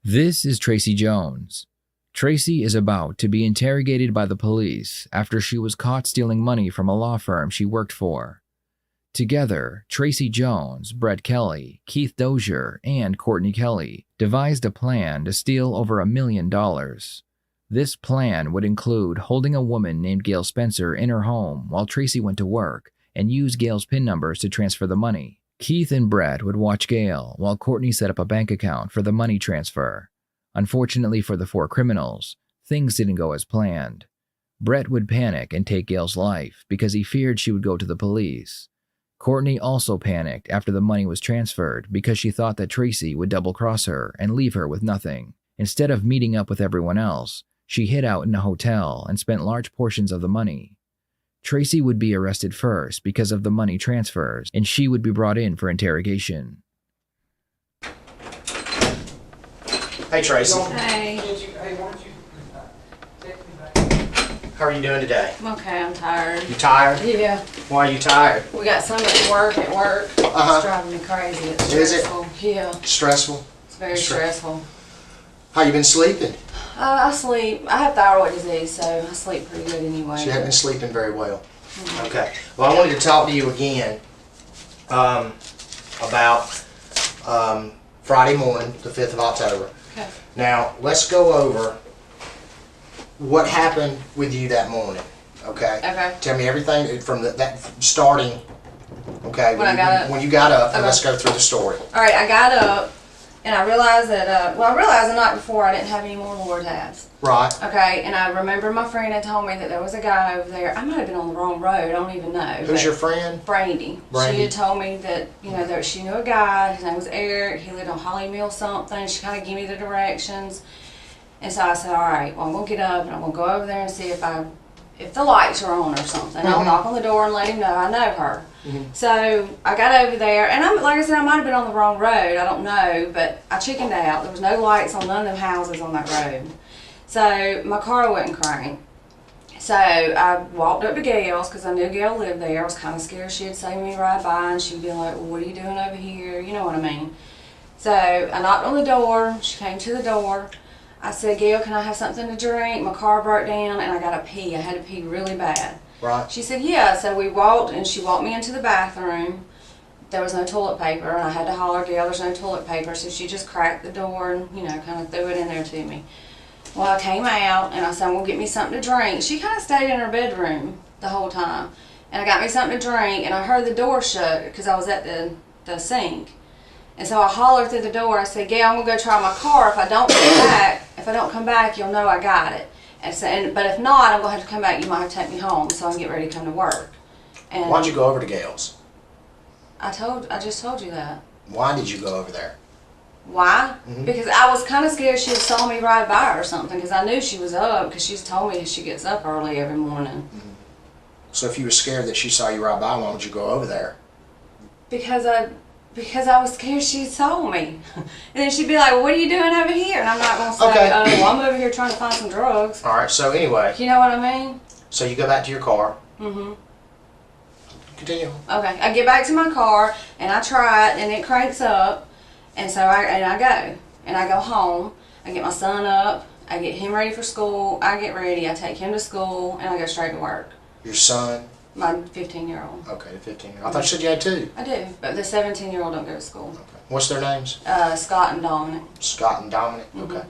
This is Tracy Jones. Tracy is about to be interrogated by the police after she was caught stealing money from a law firm she worked for. Together, Tracy Jones, Brett Kelly, Keith Dozier, and Courtney Kelly devised a plan to steal over $1 million. This plan would include holding a woman named Gail Spencer in her home while Tracy went to work and use Gail's PIN numbers to transfer the money. Keith and Brett would watch Gail while Courtney set up a bank account for the money transfer. Unfortunately for the four criminals, things didn't go as planned. Brett would panic and take Gail's life because he feared she would go to the police. Courtney also panicked after the money was transferred because she thought that Tracy would double-cross her and leave her with nothing. Instead of meeting up with everyone else, she hid out in a hotel and spent large portions of the money. Tracy would be arrested first because of the money transfers, and she would be brought in for interrogation. Hey, Tracy. Hey. How are you doing today? I'm okay, I'm tired. You tired? Yeah. Why are you tired? We got so much work at work. It's driving me crazy. It's stressful. Is it? Yeah. Stressful? It's very stressful. How you been sleeping? I sleep. I have thyroid disease, so I sleep pretty good anyway. She hadn't been sleeping very well. Okay. Well, I wanted to talk to you again about Friday morning, the 5th of October. Okay. Now, let's go over what happened with you that morning, okay? Okay. Tell me everything from that starting, okay? When I got up. When you got up, and Okay. let's go through the story. All right, I got up, and I realized that, I realized the night before I didn't have any more Lord tabs. Right. Okay, and I remember my friend had told me that there was a guy over there. I might have been on the wrong road, I don't even know. Who's your friend? Brandy. Brandy. She had told me that, that she knew a guy, his name was Eric, he lived on Holly Mill something. She kind of gave me the directions. And so I said, all right, well, I'm going to get up and I'm going to go over there and see if the lights are on or something. I'll knock on the door and let him know I know her. So I got over there, and like I said, I might have been on the wrong road, I don't know, but I chickened out. There was no lights on none of them houses on that road. So my car wouldn't crank. So I walked up to Gail's because I knew Gail lived there. I was kind of scared she'd see me ride by and she'd be like, well, what are you doing over here? You know what I mean? So I knocked on the door. She came to the door. I said, Gail, can I have something to drink? My car broke down and I got to pee. I had to pee really bad. Right. She said, yeah. So we walked and she walked me into the bathroom. There was no toilet paper and I had to holler, Gail, there's no toilet paper. So she just cracked the door and, kind of threw it in there to me. Well, I came out and I said, well, get me something to drink. She kind of stayed in her bedroom the whole time. And I got me something to drink and I heard the door shut because I was at the sink. And so I hollered through the door. I said, Gail, I'm going to go try my car. If I don't come back, you'll know I got it. But if not, I'm going to have to come back. You might have to take me home so I can get ready to come to work. And why'd you go over to Gail's? I just told you that. Why did you go over there? Why? Because I was kind of scared she had saw me ride by her or something because I knew she was up because she's told me she gets up early every morning. So if you were scared that she saw you ride by, why would you go over there? Because I was scared she saw me. And then she'd be like, well, what are you doing over here? And I'm not going to say, Okay. well, I'm over here trying to find some drugs. All right, so anyway. You know what I mean? So you go back to your car. Continue. Okay, I get back to my car and I try it and it cranks up. And so I go. And I go home. I get my son up. I get him ready for school. I get ready. I take him to school and I go straight to work. Your son? My 15-year-old. Okay, the 15-year-old. I thought you said you had two. I do, but the 17-year-old don't go to school. Okay. What's their names? Scott and Dominic. Scott and Dominic? Okay.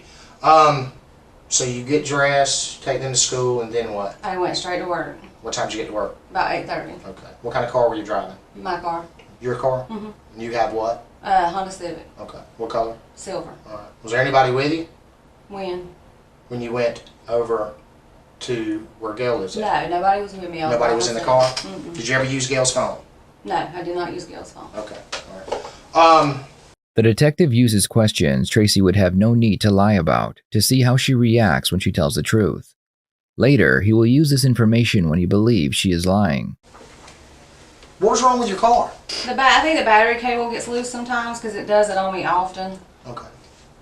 So you get dressed, take them to school, and then what? I went straight to work. What time did you get to work? About 8:30. Okay. What kind of car were you driving? My car. Your car? And you have what? Honda Civic. Okay. What color? Silver. All right. Was there anybody with you When you went over to where Gail lives at? No, nobody was with me. Nobody was in the car? Did you ever use Gail's phone? No, I did not use Gail's phone. Okay. All right. The detective uses questions Tracy would have no need to lie about to see how she reacts when she tells the truth. Later, he will use this information when he believes she is lying. What was wrong with your car? I think the battery cable gets loose sometimes because it does it on me often. Okay.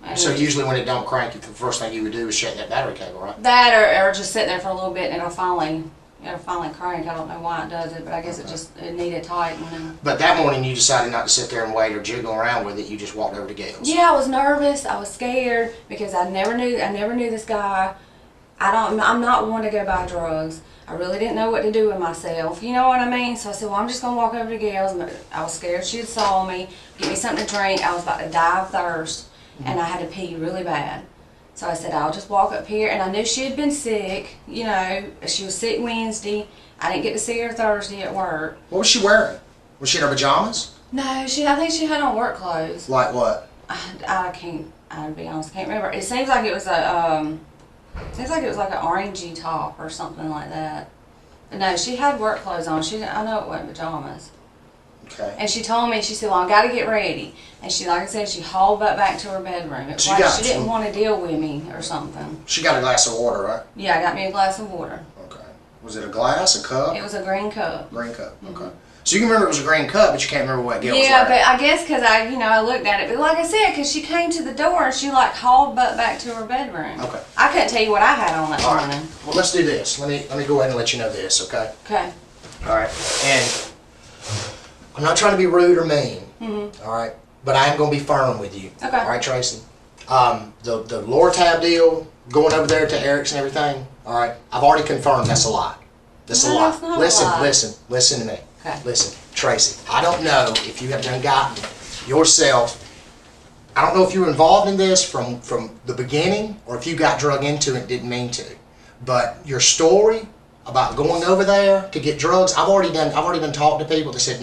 And So usually when it don't crank, the first thing you would do is shake that battery cable, right? that or just sit there for a little bit and it'll finally, it'll finally crank. I don't know why it does it, but I guess it needed tightening. But that morning you decided not to sit there and wait or jiggle around with it. You just walked over to Gail's. Yeah, I was nervous. I was scared because I never knew this guy. I'm not one to go buy drugs. I really didn't know what to do with myself. You know what I mean? So I said, well, I'm just going to walk over to Gail's. I was scared she'd saw me, get me something to drink. I was about to die of thirst, and I had to pee really bad. So I said, I'll just walk up here. And I knew she had been sick. You know, she was sick Wednesday. I didn't get to see her Thursday at work. What was she wearing? Was she in her pajamas? No, I think she had on work clothes. Like what? I'll be honest, I can't remember. It seems like it was like an orangey top or something like that. But no, she had work clothes on. I know it wasn't pajamas. Okay. And she told me, she said, well, I got to get ready. And she, like I said, she hauled back to her bedroom. It was like she didn't want to deal with me or something. She got a glass of water, right? Yeah, I got me a glass of water. Okay. Was it a glass, a cup? It was a green cup. Green cup, okay. So you can remember it was a green cup, but you can't remember what Gail was wearing. Yeah, but I guess because I looked at it. But like I said, because she came to the door and she like hauled back to her bedroom. Okay. I couldn't tell you what I had on that All morning. right. Well, let's do this. Let me go ahead and let you know this, okay? Okay. All right. And I'm not trying to be rude or mean. All right. But I am going to be firm with you. Okay. All right, Tracy. The lower tab deal, going over there to Eric's and everything. All right. I've already confirmed that's a lie. That's a lie. That's not a lie. Listen to me. Okay. Listen, Tracy. I don't know if you have done gotten yourself. I don't know if you were involved in this from the beginning or if you got drug into it and didn't mean to. But your story about going over there to get drugs, I've already done talk to people that said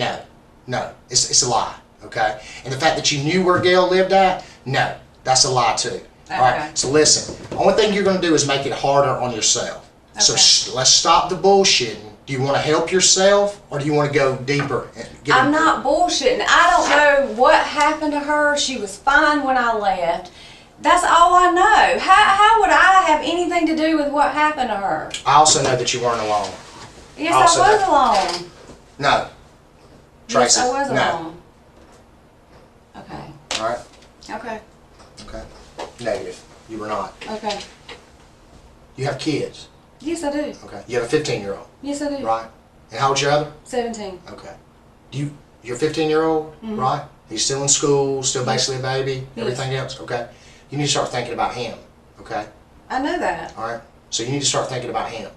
no, it's a lie. Okay, and the fact that you knew where Gail lived at, no, that's a lie too. Okay. All right, so listen, the only thing you're going to do is make it harder on yourself. Okay. So let's stop the bullshitting. Do you want to help yourself or do you want to go deeper? And get I'm not bullshitting. I don't know what happened to her. She was fine when I left. That's all I know. How would I have anything to do with what happened to her? I also know that you weren't alone. Yes, I was alone. No. Tracy, Yes, I was no. alone. Okay. All right? Okay. Okay. Negative. You were not. Okay. You have kids. Yes, I do. Okay. You have a 15-year-old. Yes, I do. Right. And how old's your other? 17. Okay. You're 15-year-old, right? He's still in school, still basically a baby, everything else, okay? You need to start thinking about him, okay? I know that. All right? So you need to start thinking about him.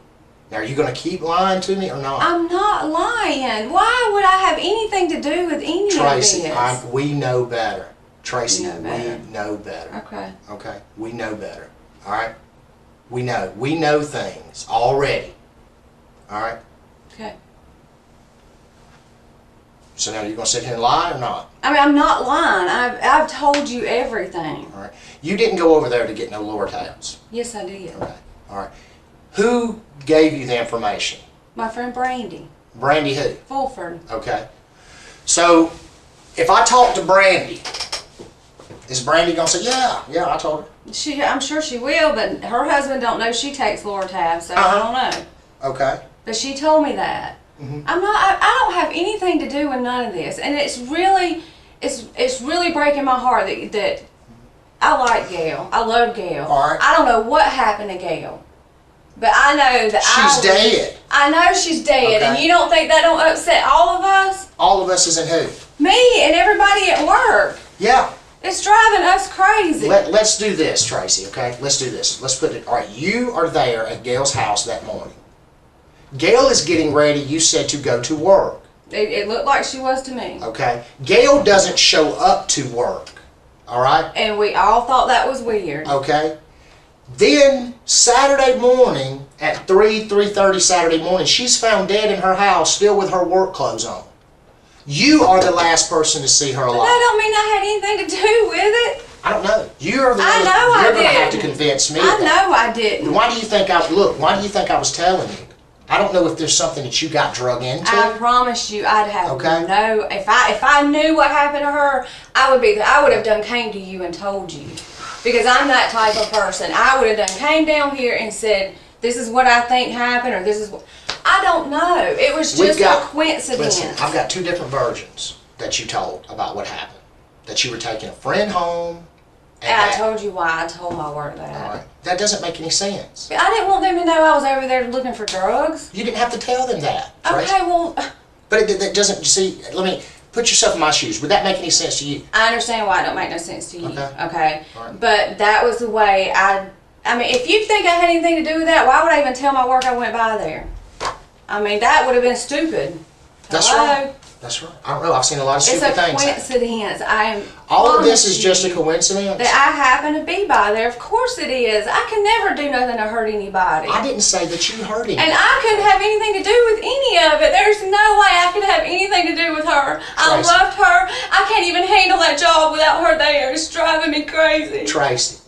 Now, are you going to keep lying to me or not? I'm not lying. Why would I have anything to do with any Tracy, of this? we know better. Tracy, You know better. we know better. Okay. Okay? We know better. All right? We know. We know things already. All right? Okay. So now you're going to sit here and lie or not? I mean, I'm not lying. I've told you everything. All right. You didn't go over there to get no lower tabs. Yes, I did. Okay. All right. Who gave you the information? My friend Brandy. Brandy who? Fulford. Okay. So if I talk to Brandy, is Brandy going to say, yeah, I told her? I'm sure she will, but her husband don't know she takes lower tabs, so I don't know. Okay. But she told me that. I don't have anything to do with none of this, and it's really breaking my heart that I like Gail. I love Gail. All right. I don't know what happened to Gail, but I know that She's dead. I know she's dead, Okay. and you don't think that don't upset all of us? All of us is in who? Me and everybody at work. Yeah. It's driving us crazy. Let's do this, Tracy, okay? Let's do this. Let's put it, all right, you are there at Gail's house that morning. Gail is getting ready, you said, to go to work. It looked like she was to me. Okay? Gail doesn't show up to work, all right? And we all thought that was weird. Okay? Then, Saturday morning, at 3:30 Saturday morning, she's found dead in her house, still with her work clothes on. You are the last person to see her alive. But that don't mean I had anything to do with it. I don't know. You're the I one. know I You're going to have to didn't. convince me. I of that. know I didn't. Why do you think I was telling you? I don't know if there's something that you got drug into. I promise you, I'd have Okay. no. If I knew what happened to her, I would have done came to you and told you, because I'm that type of person. I would have done came down here and said, this is what I think happened, or this is what. I don't know. It was just a coincidence. Listen, I've got two different versions that you told about what happened. That you were taking a friend home And I told you why I told my work that. All right. That doesn't make any sense. I didn't want them to know I was over there looking for drugs. You didn't have to tell them that, Tracy. Okay, well... But that doesn't, you see, let me put yourself in my shoes. Would that make any sense to you? I understand why it don't make no sense to you. Okay. Right. But that was the way I mean, if you think I had anything to do with that, why would I even tell my work I went by there? I mean, that would have been stupid. That's right. That's right. I don't know. I've seen a lot of stupid things. It's a coincidence. All of this is just a coincidence? That I happen to be by there. Of course it is. I can never do nothing to hurt anybody. I didn't say that you hurt anybody. And I couldn't have anything to do with any of it. There's no way I could have anything to do with her. I loved her. I can't even handle that job without her there. It's driving me crazy. Tracy,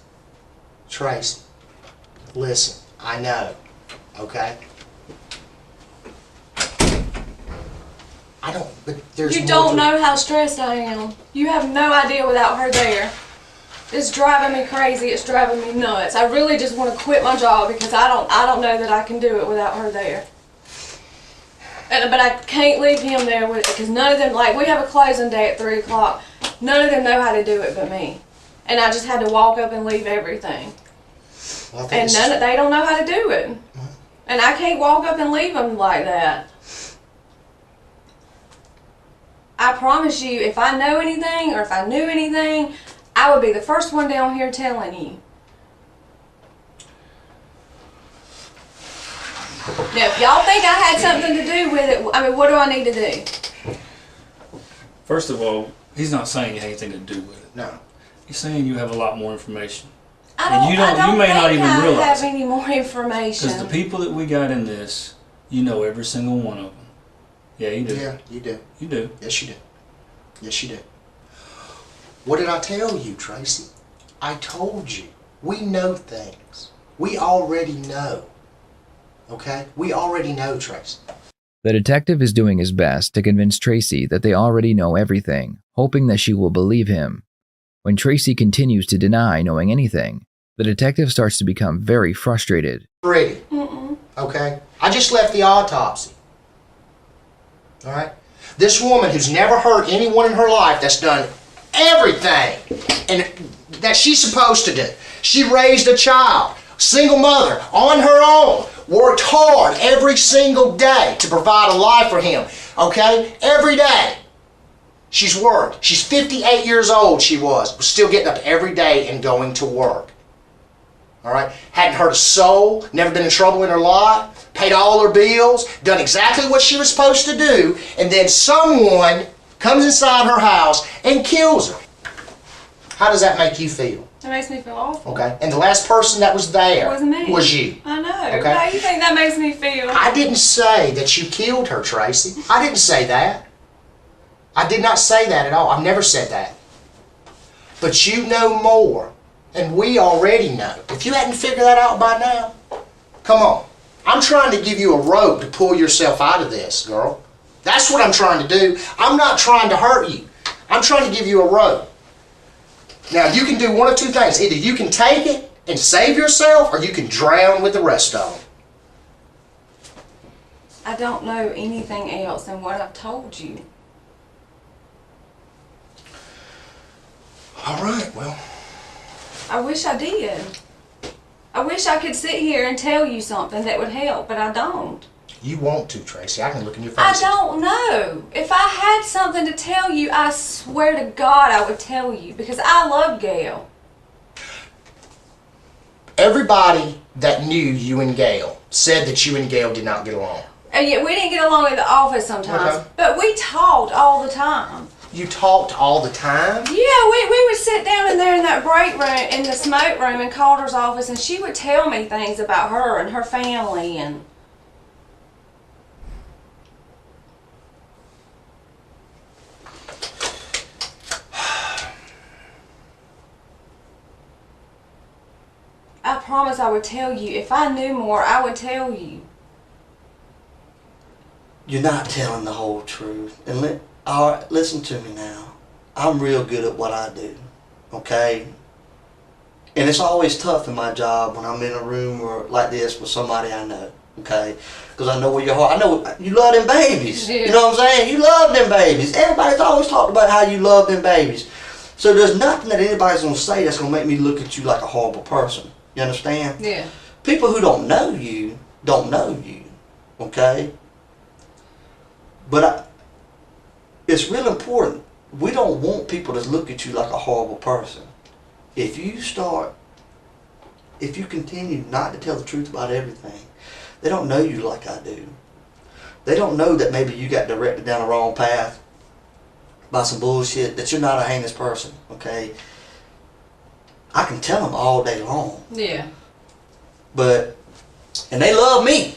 listen, I know, okay? I don't, but there's You don't know how stressed I am. You have no idea without her there. It's driving me crazy. It's driving me nuts. I really just want to quit my job because I don't know that I can do it without her there. But I can't leave him there with it because none of them, like, we have a closing day at 3 o'clock. None of them know how to do it but me. And I just had to walk up and leave everything. Well, and they don't know how to do it. Mm-hmm. And I can't walk up and leave them like that. I promise you, if I know anything or if I knew anything, I would be the first one down here telling you. Now, if y'all think I had something to do with it, I mean, what do I need to do? First of all, he's not saying you have anything to do with it. No. He's saying you have a lot more information. I don't You may not even realize have any more information. Because the people that we got in this, you know every single one of them. Yeah, you do. Yeah, you do. You do. Yes, you do. Yes, you do. What did I tell you, Tracy? I told you. We know things. We already know. Okay? We already know, Tracy. The detective is doing his best to convince Tracy that they already know everything, hoping that she will believe him. When Tracy continues to deny knowing anything, the detective starts to become very frustrated. Pretty. Okay? I just left the autopsy. Alright? This woman who's never hurt anyone in her life, that's done everything and that she's supposed to do. She raised a child, single mother, on her own, worked hard every single day to provide a life for him. Okay? Every day. She's worked. She's 58 years old, she was still getting up every day and going to work. Alright? Hadn't hurt a soul, never been in trouble in her life, paid all her bills, done exactly what she was supposed to do, and then someone comes inside her house and kills her. How does that make you feel? It makes me feel awful. Okay? And the last person that was there was me. Was you. I know. Okay? How do you think that makes me feel? I didn't say that you killed her, Tracy. I didn't say that. I did not say that at all. I've never said that. But you know more, and we already know. If you hadn't figured that out by now, come on. I'm trying to give you a rope to pull yourself out of this, girl. That's what I'm trying to do. I'm not trying to hurt you. I'm trying to give you a rope. Now, you can do one of two things. Either you can take it and save yourself, or you can drown with the rest of them. I don't know anything else than what I've told you. All right, well. I wish I did. I wish I could sit here and tell you something that would help, but I don't. You want to, Tracy. I can look in your face. I don't know. If I had something to tell you, I swear to God I would tell you, because I love Gail. Everybody that knew you and Gail said that you and Gail did not get along. And yet we didn't get along in the office sometimes, but we talked all the time. You talked all the time? Yeah, we would sit down in there in that break room, in the smoke room in Calder's office, and she would tell me things about her and her family and... I promise I would tell you. If I knew more, I would tell you. You're not telling the whole truth. And listen to me now. I'm real good at what I do, okay? And it's always tough in my job when I'm in a room or like this with somebody I know, okay? Because I know where your heart. I know you love them babies. Yeah. You know what I'm saying? You love them babies. Everybody's always talked about how you love them babies. So there's nothing that anybody's going to say that's going to make me look at you like a horrible person. You understand? Yeah. People who don't know you, okay? But it's real important. We don't want people to look at you like a horrible person. If you continue not to tell the truth about everything, they don't know you like I do. They don't know that maybe you got directed down the wrong path by some bullshit, that you're not a heinous person, okay? I can tell them all day long. Yeah. And they love me.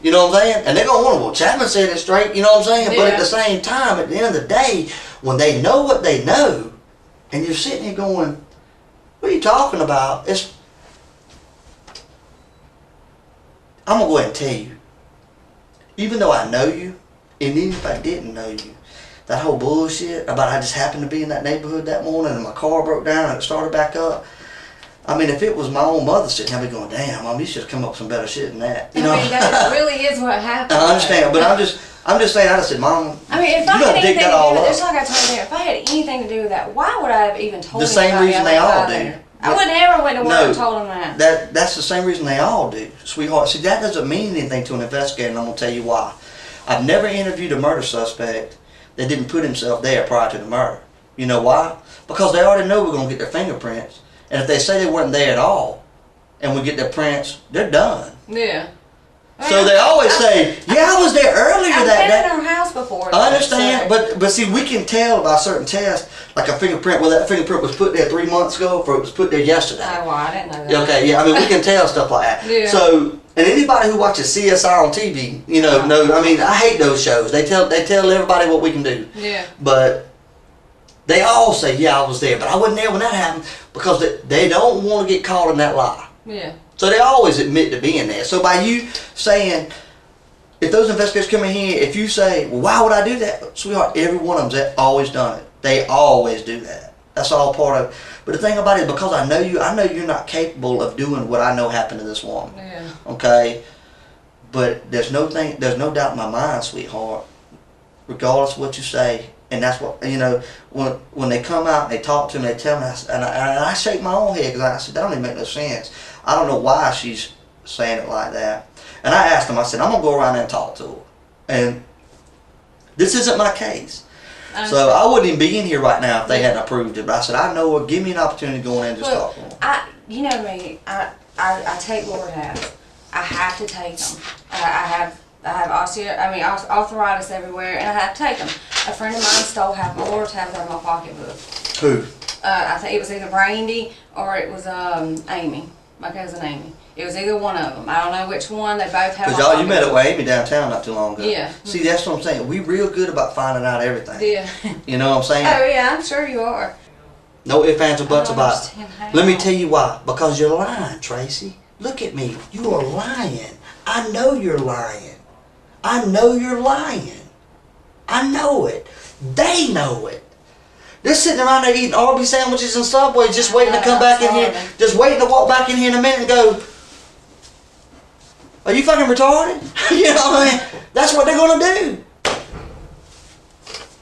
You know what I'm saying? And they're going to wonder, well, Chapman said it straight, you know what I'm saying? Yeah. But at the same time, at the end of the day, when they know what they know, and you're sitting here going, what are you talking about? I'm going to go ahead and tell you. Even though I know you, and even if I didn't know you, that whole bullshit about I just happened to be in that neighborhood that morning and my car broke down and it started back up. I mean, if it was my own mother sitting there, I'd be going, damn, Mom, you should have come up with some better shit than that. You know? I mean, that really is what happened. I understand, but I'm just saying, I just said, Mom, I mean, if you I had don't dig anything to that do all with up. it, just like I told you, if I had anything to do with that, why would I have even told The same anybody reason I they was all out do. there? I would never went to work and told them that. That's the same reason they all do, sweetheart. See, that doesn't mean anything to an investigator, and I'm going to tell you why. I've never interviewed a murder suspect that didn't put himself there prior to the murder. You know why? Because they already know we're going to get their fingerprints. And if they say they weren't there at all, and we get their prints, they're done. Yeah. So they always say, yeah, I was there earlier I've that been day. in our house before. I understand, so. but see, we can tell by certain tests, like a fingerprint, whether that fingerprint was put there 3 months ago or it was put there yesterday. Oh, well, I didn't know that. Okay, yeah, I mean, we can tell stuff like that. Yeah. So, and anybody who watches CSI on TV, you know, I mean, I hate those shows. They tell everybody what we can do. Yeah. But they all say, yeah, I was there, but I wasn't there when that happened, because they don't want to get caught in that lie. Yeah. So they always admit to being there. So by you saying, if those investigators come in here, if you say, well, why would I do that? Sweetheart, every one of them's always done it. They always do that. That's all part of it. But the thing about it is, because I know you're not capable of doing what I know happened to this woman. Yeah. Okay? But there's no doubt in my mind, sweetheart, regardless of what you say, and that's what, you know, when they come out and they talk to me, they tell me, and I shake my own head, because I said, that don't even make no sense. I don't know why she's saying it like that. And I asked him, I said, I'm going to go around there and talk to her. And this isn't my case. So I wouldn't even be in here right now if they hadn't approved it. But I said, I know her, give me an opportunity to go in and just talk to her. You know me, I take Lord has. I have to take them. I have arthritis everywhere, and I have to take them. A friend of mine stole half my Lord's, half of my pocketbook. Who? I think it was either Brandy or it was Amy, my cousin Amy. It was either one of them. I don't know which one. They both have. Because you met up with Amy downtown not too long ago. Yeah. See, that's what I'm saying. We real good about finding out everything. Yeah. You know what I'm saying? Oh yeah, I'm sure you are. No ifs, ands, or buts I don't about understand how. it. Let me tell you why. Because you're lying, Tracy. Look at me. You are lying. I know you're lying. I know you're lying. I know it. They know it. They're sitting around there eating Arby's sandwiches and Subways, just waiting to come back in here, just waiting to walk back in here in a minute and go, are you fucking retarded? You know what I mean? That's what they're going to do.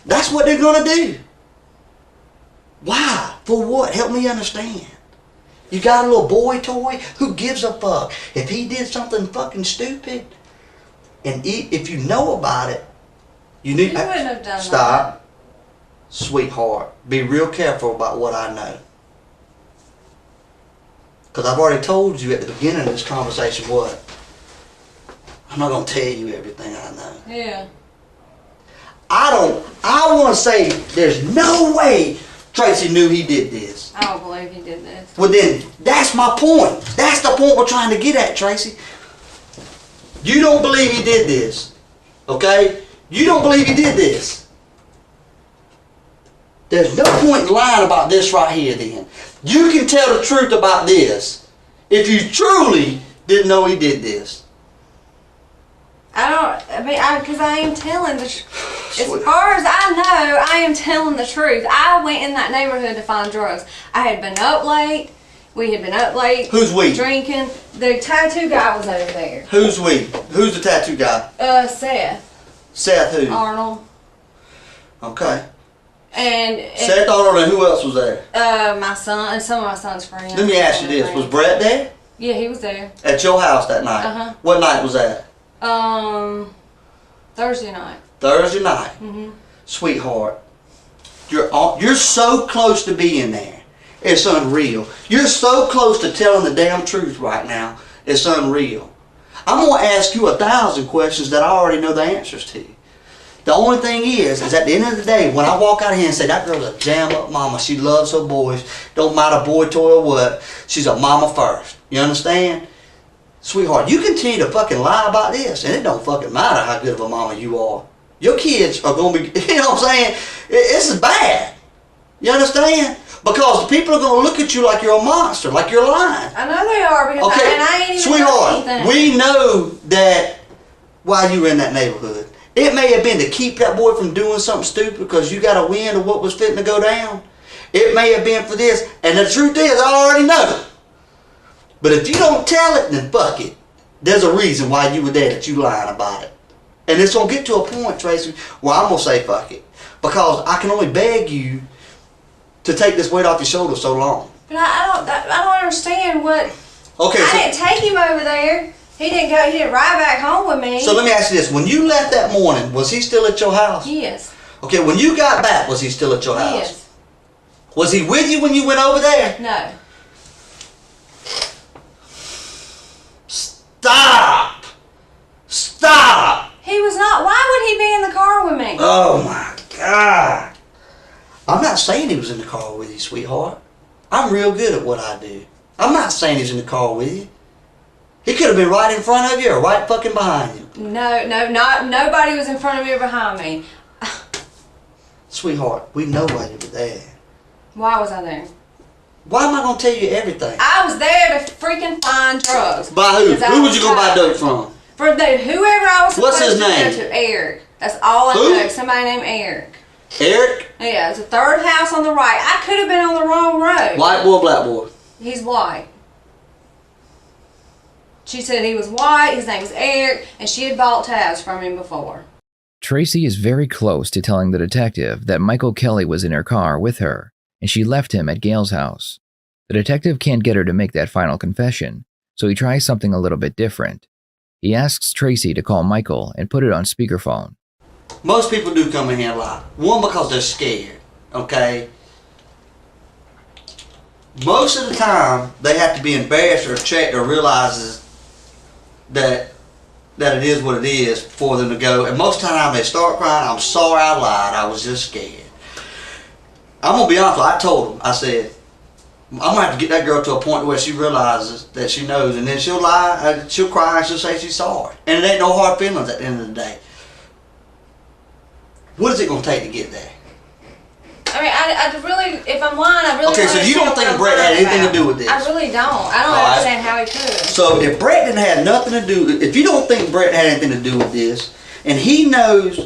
That's what they're going to do. Why? For what? Help me understand. You got a little boy toy? Who gives a fuck? If he did something fucking stupid, and if you know about it, you need You wouldn't have done stop. that. Sweetheart, be real careful about what I know. Because I've already told you at the beginning of this conversation what. I'm not going to tell you everything I know. Yeah. I want to say there's no way Tracy knew he did this. I don't believe he did this. Well then, that's my point. That's the point we're trying to get at, Tracy. You don't believe he did this. Okay? You don't believe he did this. There's no point in lying about this right here then. You can tell the truth about this if you truly didn't know he did this. Because I am telling the truth. As far as I know, I am telling the truth. I went in that neighborhood to find drugs. I had been up late. We had been up late. Who's we? Drinking. The tattoo guy was over there. Who's we? Who's the tattoo guy? Seth. Seth who? Arnold. Okay. And Seth Arnold and who else was there? my son and some of my son's friends. Let me ask you this. Was Brett there? Yeah, he was there. At your house that night? Uh-huh. What night was that? Thursday night. Thursday night. Mm-hmm. Sweetheart, you're so close to being there. It's unreal. You're so close to telling the damn truth right now. It's unreal. I'm going to ask you 1,000 questions that I already know the answers to. The only thing is at the end of the day, when I walk out of here and say, that girl's a jam-up mama, she loves her boys, don't matter boy, toy, or what, she's a mama first. You understand? Sweetheart, you continue to fucking lie about this, and it don't fucking matter how good of a mama you are. Your kids are going to be, you know what I'm saying? This is bad. You understand? Because the people are going to look at you like you're a monster, like you're lying. I know they are, because I ain't even sweetheart, done anything. we know that while you were in that neighborhood, it may have been to keep that boy from doing something stupid because you got a wind of what was fitting to go down. It may have been for this, and the truth is, I already know. But if you don't tell it, then fuck it. There's a reason why you were there that you lying about it. And it's going to get to a point, Tracy, where I'm going to say fuck it. Because I can only beg you to take this weight off your shoulders so long. But I don't understand what. Okay, I didn't take him over there. He didn't go. He didn't ride back home with me. So let me ask you this: when you left that morning, was he still at your house? Yes. Okay, when you got back, was he still at your house? Yes. Was he with you when you went over there? No. Stop! Stop! He was not. Why would he be in the car with me? Oh my God! I'm not saying he was in the car with you, sweetheart. I'm real good at what I do. I'm not saying he's in the car with you. He could have been right in front of you or right fucking behind you. No, nobody was in front of me or behind me. Sweetheart, we know why you were there. Why was I there? Why am I going to tell you everything? I was there to freaking find drugs. By who? 'Cause I Who would was you go buy tired. dope from? For whoever I was supposed What's his to go name? to. Eric. That's all I Who? know. Somebody named Eric. Eric? Yeah, it's the third house on the right. I could have been on the wrong road. White boy, black boy? He's white. She said he was white, his name was Eric, and she had bought tabs from him before. Tracy is very close to telling the detective that Michael Kelly was in her car with her, and she left him at Gail's house. The detective can't get her to make that final confession, so he tries something a little bit different. He asks Tracy to call Michael and put it on speakerphone. Most people do come in here and lie. One, because they're scared, okay? Most of the time, they have to be embarrassed or checked or realizes that it is what it is for them to go. And most of the time they start crying, I'm sorry I lied, I was just scared. I'm going to be honest with you, I told them, I said, I'm going to have to get that girl to a point where she realizes that she knows, and then she'll lie, she'll cry, and she'll say she's sorry. And it ain't no hard feelings at the end of the day. What is it going to take to get there? I mean, I really, if I'm lying, I really Okay, don't so you don't understand think what I'm Brett had lying anything to about. do with this? I really don't. I don't All right. understand how he could. So if Brett didn't have nothing to do, if you don't think Brett had anything to do with this, and he knows,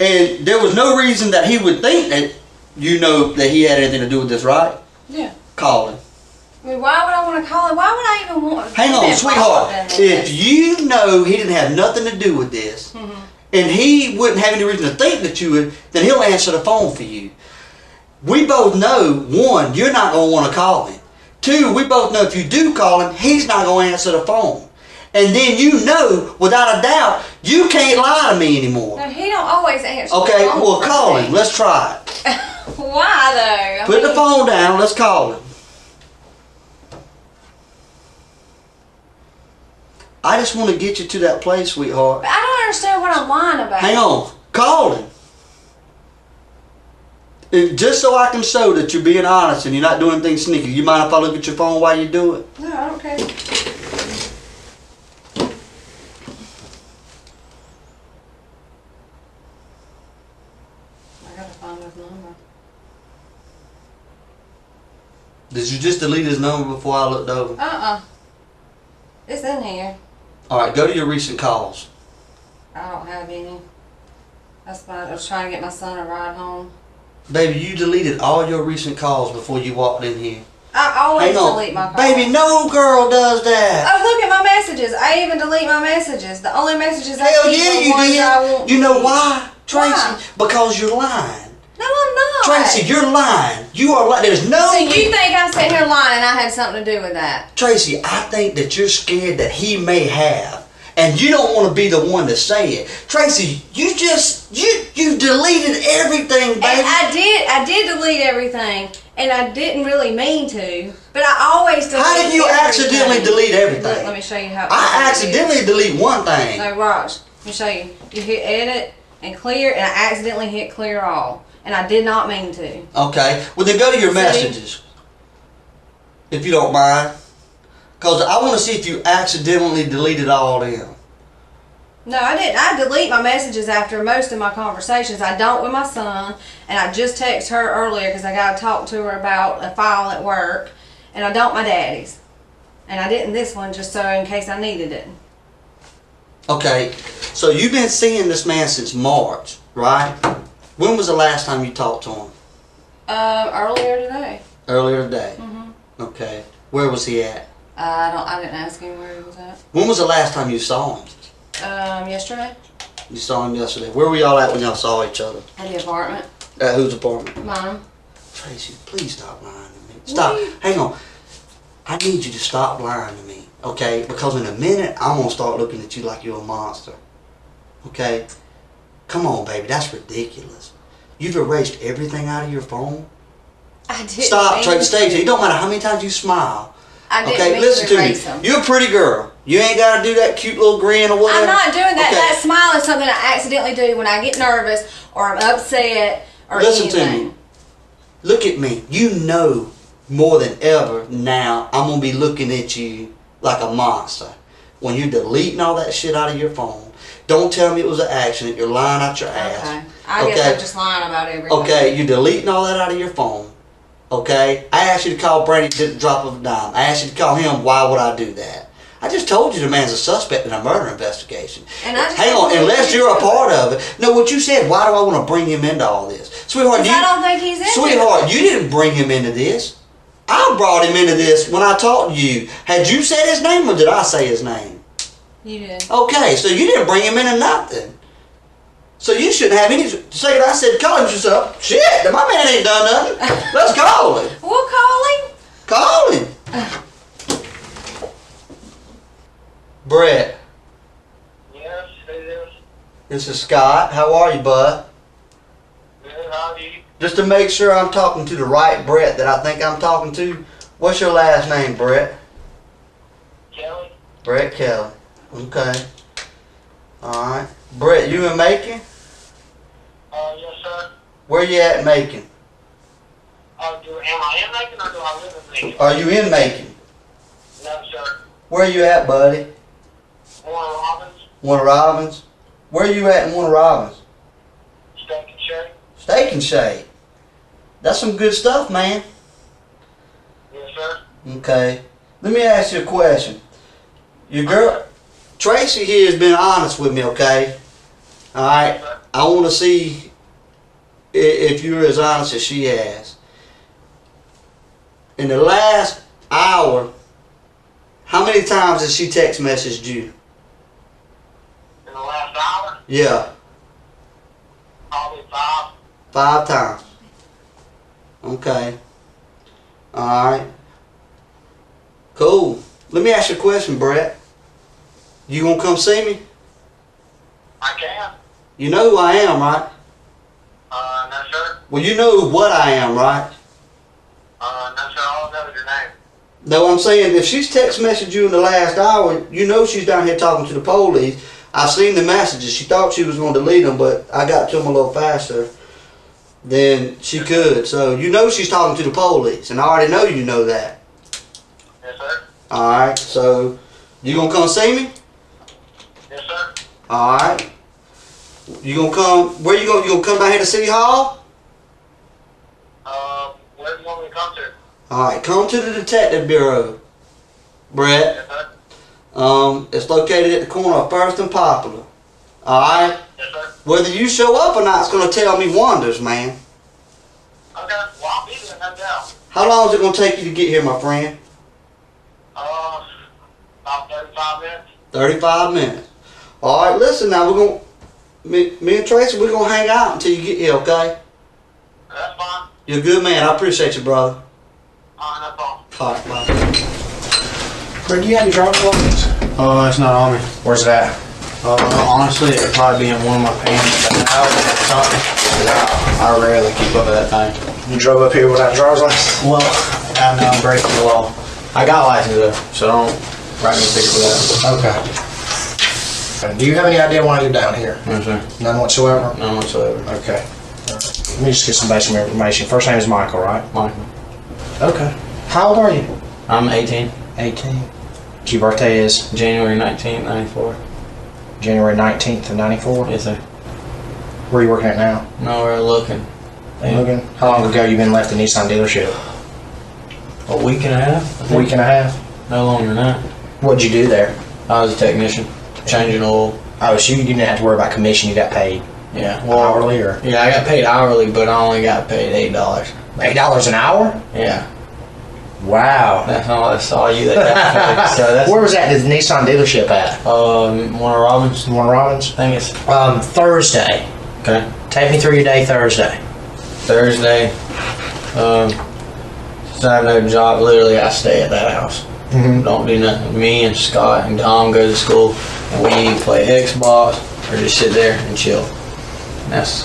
and there was no reason that he would think that you know that he had anything to do with this, right? Yeah. Call him. I mean, why would I want to call him? Why would I even want? Hang on, sweetheart. If you know he didn't have nothing to do with this, and he wouldn't have any reason to think that you would, then he'll answer the phone for you. We both know, one, you're not going to want to call him. Two, we both know if you do call him, he's not going to answer the phone. And then you know, without a doubt, you can't lie to me anymore. No, he don't always answer. Okay, the phone well, for call me. him. Let's try it. Why though? Put the phone down. Let's call him. I just want to get you to that place, sweetheart. But I don't understand what I'm lying about. Hang on. Call him. And just so I can show that you're being honest and you're not doing anything sneaky. You mind if I look at your phone while you do it? No, I don't care. I gotta find his number. Did you just delete his number before I looked over? It's in here. Alright, go to your recent calls. I don't have any. That's why I was trying to get my son a ride home. Baby, you deleted all your recent calls before you walked in here. I always Hang on. delete my calls. Baby, no girl does that. Oh, look at my messages. I even delete my messages. The only messages I Hell keep yeah, are you ones I did. won't You know keep. why, Tracy? Why? Because you're lying. No, No, I'm not. Tracy, you're lying. You are lying. There's no... So you think I'm sitting here lying and I had something to do with that? Tracy, I think that you're scared that he may have. And you don't want to be the one to say it. Tracy, you deleted everything, baby. And I did delete everything. And I didn't really mean to. But I always delete How did you accidentally delete everything? Look, let me show you how. I accidentally delete one thing. No, watch. Let me show you. You hit edit and clear, and I accidentally hit clear all. And I did not mean to. Okay. Well, then go to your messages. If you don't mind. Because I want to see if you accidentally deleted all them. No, I didn't. I delete my messages after most of my conversations. I don't with my son, and I just texted her earlier because I got to talk to her about a file at work, and I don't my daddy's. And I didn't this one just so in case I needed it. Okay. So you've been seeing this man since March, right? When was the last time you talked to him? Earlier today. Earlier today. Mm-hmm. Okay. Where was he at? I didn't ask him where he was at. When was the last time you saw him? Yesterday. You saw him yesterday. Where were y'all at when y'all saw each other? At the apartment. At whose apartment? Mine. Tracy, please stop lying to me. Stop. Hang on. I need you to stop lying to me, okay? Because in a minute, I'm going to start looking at you like you're a monster. Okay? Come on, baby. That's ridiculous. You've erased everything out of your phone? I didn't. Stop, Tracy. Stacey. It don't matter how many times you smile. I didn't Okay, mean listen to me. erase them. You're a pretty girl. You ain't got to do that cute little grin or whatever. I'm not doing that. Okay. That smile is something I accidentally do when I get nervous or I'm upset or Listen anything. to me. Look at me. You know more than ever now I'm going to be looking at you like a monster. When you're deleting all that shit out of your phone, don't tell me it was an accident. You're lying out your ass. Okay. I guess I'm just lying about everything. Okay, you're deleting all that out of your phone. Okay? I asked you to call Brady at the drop of a dime. I asked you to call him. Why would I do that? I just told you the man's a suspect in a murder investigation. And I just Hang on, unless you're a part of it. No, what you said, why do I want to bring him into all this? Sweetheart, I don't think he's in Sweetheart, you didn't bring him into this. I brought him into this when I talked to you. Had you said his name or did I say his name? You did. Okay, so you didn't bring him into nothing. So you shouldn't have any say that I said call him yourself. Shit, my man ain't done nothing. Let's call him. We'll call him. Call him. Brett. Yes, it is. This is Scott. How are you, bud? Good, how are you? Just to make sure I'm talking to the right Brett that I think I'm talking to, what's your last name, Brett? Kelly? Brett Kelly. Okay. Alright. Brett, you in Macon? Yes, sir. Where you at in Macon? Am I in Macon or do I live in Macon? Are you in Macon? No, sir. Where you at, buddy? Warren Robbins, Warner Robins? Where you at in Warner Robins? Steak and Shake. Steak and Shake. That's some good stuff, man. Yes, sir. Okay. Let me ask you a question. Your girl, Tracy here has been honest with me, okay? Alright? Yes, sir. I want to see if you're as honest as she has. In the last hour, how many times has she text messaged you? In the last hour, Yeah, probably 5. 5 times. Okay. Alright. Cool. Let me ask you a question, Brett. You gonna come see me? I can. You know who I am, right? No, sir. Well, you know what I am, right? No, sir. I'll know your name. No, I'm saying if she's text messaged you in the last hour, you know she's down here talking to the police. I've seen the messages. She thought she was going to delete them, but I got to them a little faster than she could. So you know she's talking to the police, and I already know you know that. Yes, sir. All right, so you gonna come see me? Yes, sir. All right. You gonna come? Where you going? You gonna come down here to City Hall? Where do you want me to come to? All right, come to the Detective Bureau, Brett. Yes, sir. It's located at the corner of First and Popular. All right. Yes, sir. Whether you show up or not is gonna tell me wonders, man. Okay. Well, I'll be there, no doubt. How long is it gonna take you to get here, my friend? About 35 minutes. 35 minutes. All right. Listen, now we're gonna me and Tracy, we're gonna hang out until you get here, okay? You're a good man. I appreciate you, brother. No problem. All right, bye. Brent, do you have your driver's license? It's not on me. Where's it at? Honestly, it'd probably be in one of my pants. I rarely keep up with that thing. You drove up here without a driver's license? Well, I know I'm breaking the law. I got license though, so don't write me a ticket for that. Okay. Do you have any idea why you're down here? No, sir. None whatsoever? None whatsoever. Okay. All right. Let me just get some basic information. First name is Michael, right? Michael. Okay. How old are you? I'm 18. 18. Your birthday is January 19th, 94. January 19th of 94? Yes, sir. Where are you working at now? No, we're looking. Logan? How long ago you been left the Nissan dealership? A week and a half? I A think. week and a half? No longer than that. What'd you do there? I was a technician, changing oil. Oh, so you didn't have to worry about commission, you got paid Yeah. hourly or? Yeah, I got paid hourly, but I only got paid $8. $8 an hour? Yeah. Wow. That's all you that got paid. So that's Where was that the Nissan dealership at? one of Robin's. Warren Robbins? I think it's Thursday. okay. Take me through your day Thursday. Thursday. Since I have no job, literally I stay at that house. Mm-hmm. Don't do nothing. Me and Scott and Dom go to school and we play Xbox or just sit there and chill. And that's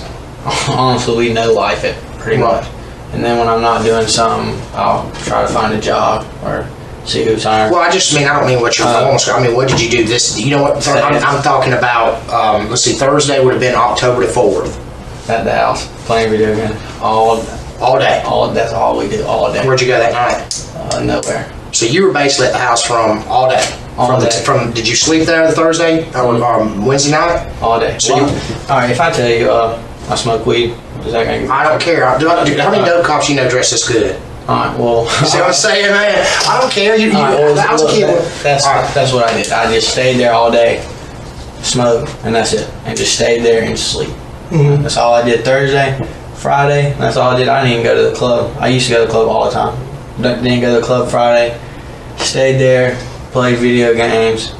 honestly we know life it pretty Right. much. And then when I'm not doing something, I'll try to find a job or see who's hiring. Well, I don't mean what you're performance. I mean, what did you do this? You know what? I'm talking about. Let's see. Thursday would have been October the 4th. At the house, playing video games all day. That's all we do all day. Where'd you go that night? Nowhere. So you were basically at the house from all day. All day. Did you sleep there the Thursday or Wednesday night? All day. So all right. If I tell you, I smoke weed. Is that gonna? I don't care. How many dope cops you know dress this good? All right. Well. See what I'm saying, man? I don't care. I was a kid. That's what I did. I just stayed there all day, smoked, and that's it. And just stayed there and sleep. Mhm. That's all I did Thursday, Friday. That's all I did. I didn't even go to the club. I used to go to the club all the time. Didn't go to the club Friday. Stayed there, played video games,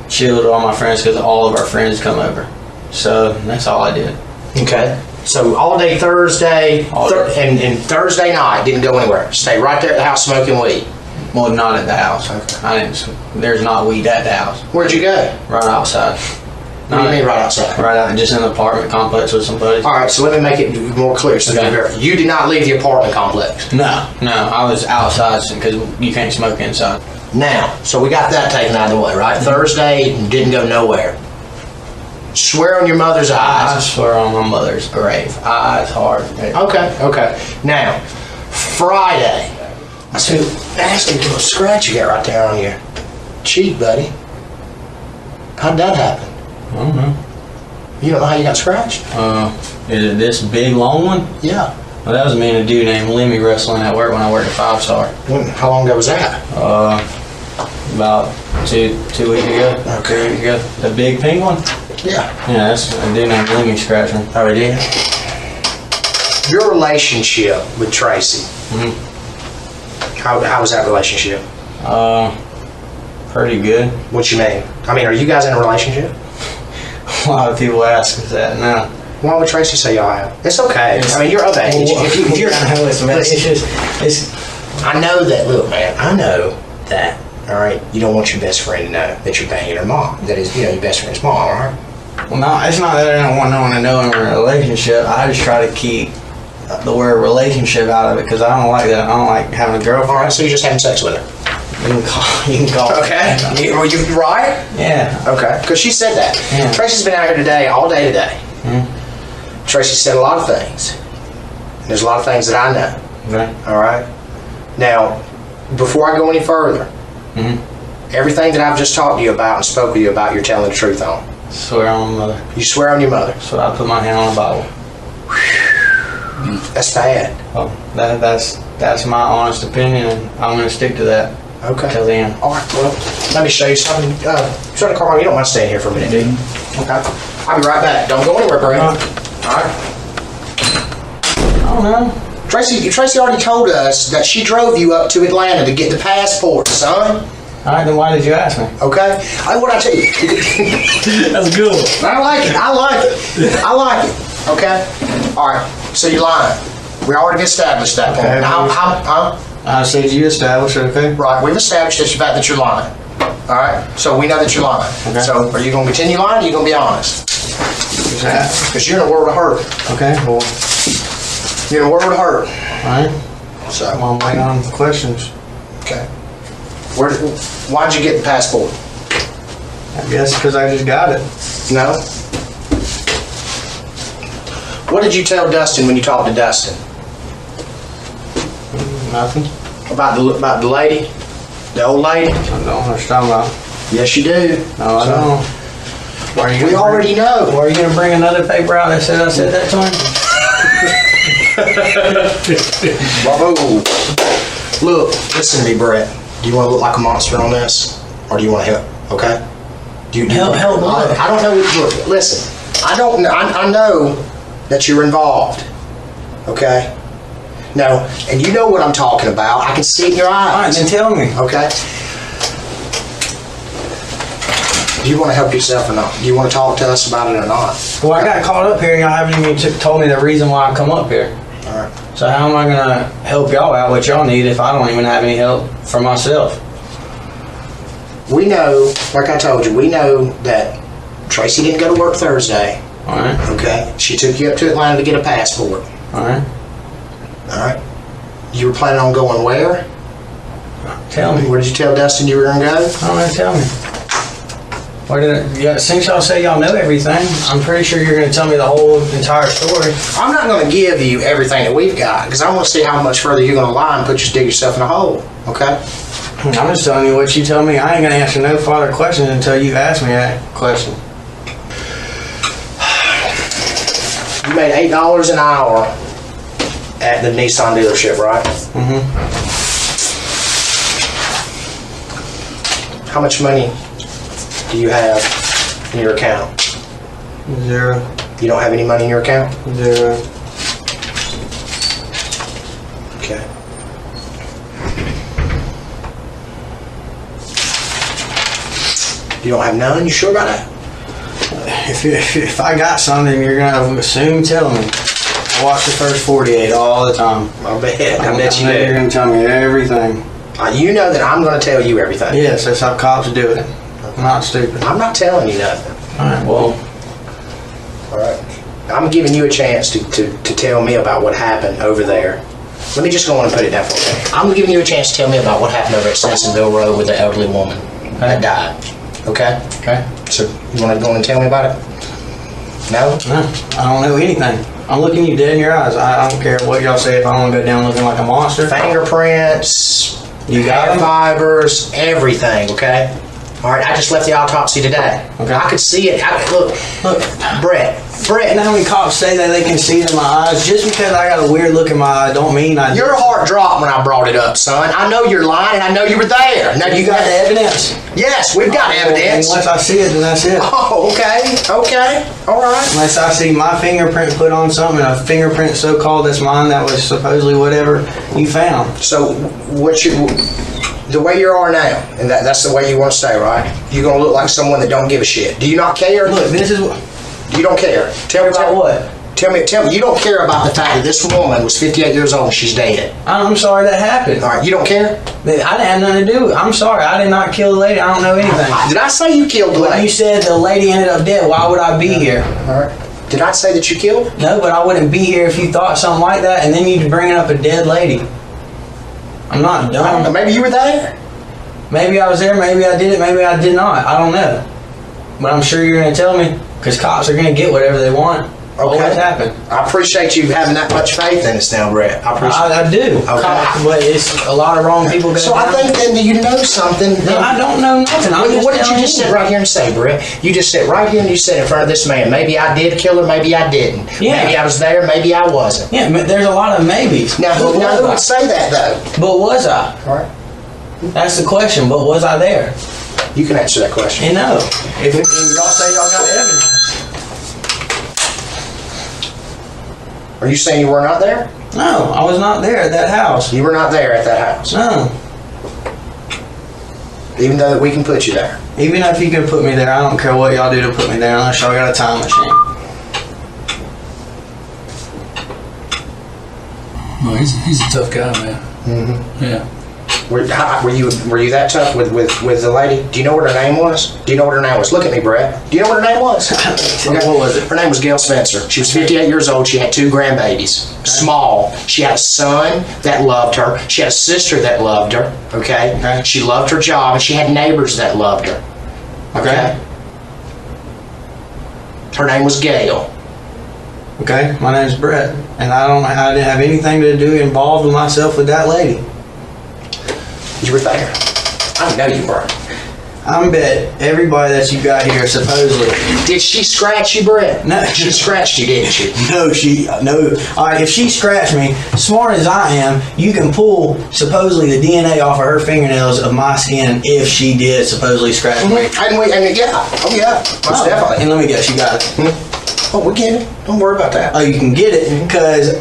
chilled with all my friends because all of our friends come over. So that's all I did. Okay. So all day Thursday, All day. and Thursday night didn't go anywhere. Stay right there at the house smoking weed. Well, not at the house. Okay. I didn't. There's not weed at the house. Where'd you go? Right outside. What do you mean right outside? Right out, just in the apartment complex with some buddies. All right, so let me make it more clear. So Okay. you did not leave the apartment complex. No, I was outside because you can't smoke inside. Now, so we got that taken out of the way, right? Thursday didn't go nowhere. Swear on your mother's I eyes. swear on my mother's grave. Eyes hard. Okay. Now, Friday. I see a nasty little scratch you got right there on your cheek, buddy. How'd that happen? I don't know. You don't know how you got scratched? Is it this big long one? Yeah. Well, that was me and a dude named Lemmy wrestling at work when I worked at 5 Star. How long ago was that? About two weeks ago. Okay. 2 weeks ago. The big pink one? Yeah. Yeah, that's a dude named Lemmy scratched me. Oh, he did? Your relationship with Tracy. Mhm. How was that relationship? Pretty good. What you mean? I mean, are you guys in a relationship? A lot of people ask us that now. Why would Tracy say y'all have? It's okay. I mean, you're of age. If you're, I know it's listen, I know that. Look, man. I know that. All right. You don't want your best friend to know that you're banging her mom. That is, your best friend's mom. All right. Well, no, it's not that I don't want no one to know in a relationship. I just try to keep the word relationship out of it because I don't like that. I don't like having a girlfriend. All right. So you're just having sex with her. You can call it. Okay. Were you right? Yeah. Okay. Because she said that. Yeah. Tracy's been out here today, all day today. Mhm. Tracy said a lot of things. There's a lot of things that I know. Okay. All right. Now, before I go any further, Mhm. everything that I've just talked to you about and spoke with you about, you're telling the truth on. Swear on my mother. You swear on your mother. So I put my hand on the Bible. That's bad. Oh, that's my honest opinion, and I'm gonna stick to that Okay. till the end. All right. Well, let me show you something. Turn the car on. You don't mind staying here for a minute, do you? Okay. I'll be right back. Don't go anywhere, Brad. All right. I don't know. Tracy already told us that she drove you up to Atlanta to get the passport, son. All right, then why did you ask me? Okay? What I tell you? That's good. I like it. I like it. Okay? All right. So you're lying. We already established that point. Okay. Now, I said you established it, okay? right, we've established the fact that you're lying. All right, so we know that you're lying. Okay. So are you going to continue lying or are you going to be honest? What's that? Because you're in a world of hurt. Okay, well, You're in a world of hurt. alright. So, Well, I'm waiting on questions. okay. Why'd you get the passport? I guess because I just got it. No? What did you tell Dustin when you talked to Dustin? Nothing. About the lady? The old lady? I don't know what you're talking about. Yes, you do. No, I don't. Why are you We gonna already know. Why are you going to bring another paper out that said I said that to him? Bravo. Look, listen to me, Brett. Do you want to look like a monster on this? Or do you want to help? Okay? Do you Help what? I don't know. Look, listen. I don't know. I know that you're involved. Okay? No, and you know what I'm talking about. I can see it in your Alright, eyes. then tell me. Okay? Do you want to help yourself or not? Do you want to talk to us about it or not? Well, I got caught up here and y'all haven't even told me the reason why I come up here. All right. So how am I going to help y'all out what y'all need if I don't even have any help for myself? We know, like I told you, we know that Tracy didn't go to work Thursday. Alright, Okay? She took you up to Atlanta to get a passport. alright. All right? You were planning on going where? Tell me. Where did you tell Dustin you were going to go? Alright, tell me. Where did yeah, since y'all say y'all know everything, I'm pretty sure you're going to tell me the whole entire story. I'm not going to give you everything that we've got because I want to see how much further you're going to lie and dig yourself in a hole. Okay? I'm just telling you what you tell me. I ain't going to answer no further questions until you ask me that question. You made $8 an hour at the Nissan dealership, right? Mm-hmm. How much money do you have in your account? 0. You don't have any money in your account? 0. Okay. You don't have none? You sure about that? If I got something, you're going to assume tell me. I watch the first 48 all the time. I bet you You're do. going to tell me everything. You know that I'm going to tell you everything. Yes, that's how cops do it. I'm not stupid. I'm not telling you nothing. Alright, well, All right. I'm giving you a chance to tell me about what happened over there. Let me just go on and put it down for a minute. I'm giving you a chance to tell me about what happened over at Simpsonville Road with the elderly woman that died. Okay? okay. So you want to go on and tell me about it? No? No, I don't know anything. I'm looking you dead in your eyes. I don't care what y'all say if I want to go down looking like a monster. Fingerprints, You got hair them? fibers, everything, okay? All right, I just left the autopsy today. Okay. I could see it. Look, Brett, You know how many cops say that they can see it in my eyes? Just because I got a weird look in my eye don't mean I your heart dropped when I brought it up, son. I know you're lying, and I know you were there. Now You got the evidence? Yes, we've got evidence. Unless I see it, then that's it. Oh, okay, all right. Unless I see my fingerprint put on something, a fingerprint so-called that's mine that was supposedly whatever you found. So, the way you are now, and that's the way you want to stay, right? You're gonna look like someone that don't give a shit. Do you not care? Look, this is what... You don't care. Tell me About what? Tell me. You don't care about the fact that this woman was 58 years old and she's dead. I'm sorry that happened. All right, you don't care? I didn't have nothing to do with it. I'm sorry, I did not kill the lady. I don't know anything. Did I say you killed the But you lady? said the lady ended up dead. Why would I be here? All right. Did I say that you killed? No, but I wouldn't be here if you thought something like that, and then you'd bring up a dead lady. I'm not I don't know. dumb. Maybe you were there. Maybe I was there, maybe I did it, maybe I did not. I don't know. But I'm sure you're going to tell me, because cops are going to get whatever they want. Always happen. I appreciate you having that much faith in us now, Brett. I appreciate it. I do. Cops, but it's a lot of wrong people go So I down. think then that you know something. No, I don't know nothing. What did you just sit right here and say, Brett? You just sit right here and you sit in front of this man. Maybe I did kill her, maybe I didn't. Yeah. Maybe I was there, maybe I wasn't. Yeah, but there's a lot of maybes. Now, who would say that, though? But was I? All right. That's the question. But was I there? You can answer that question. You know, if y'all say y'all got evidence. Are you saying you were not there? No, I was not there at that house. You were not there at that house. No. Even though we can put you there. Even if you could put me there, I don't care what y'all do to put me there unless y'all got a time machine. Well, he's a tough guy, man. Mm-hmm. Yeah. Were you that tough with the lady? Do you know what her name was? Do you know what her name was? Look at me, Brett. Do you know what her name was? What was it? Her name was Gail Spencer. She was 58 years old. She had 2 grandbabies. Small. She had a son that loved her. She had a sister that loved her. Okay? She loved her job, and she had neighbors that loved her. Okay? Her name was Gail. Okay, my name's Brett, and I didn't have anything to do involved with myself with that lady. You were there. I know you were. I bet everybody that you got here supposedly. Did she scratch you, Brett? No. She scratched you, didn't she? No. All right, if she scratched me, smart as I am, you can pull supposedly the DNA off of her fingernails of my skin if she did supposedly scratch me. Most definitely. And let me guess, you got it. Oh, we get it. Don't worry about that. Oh, you can get it because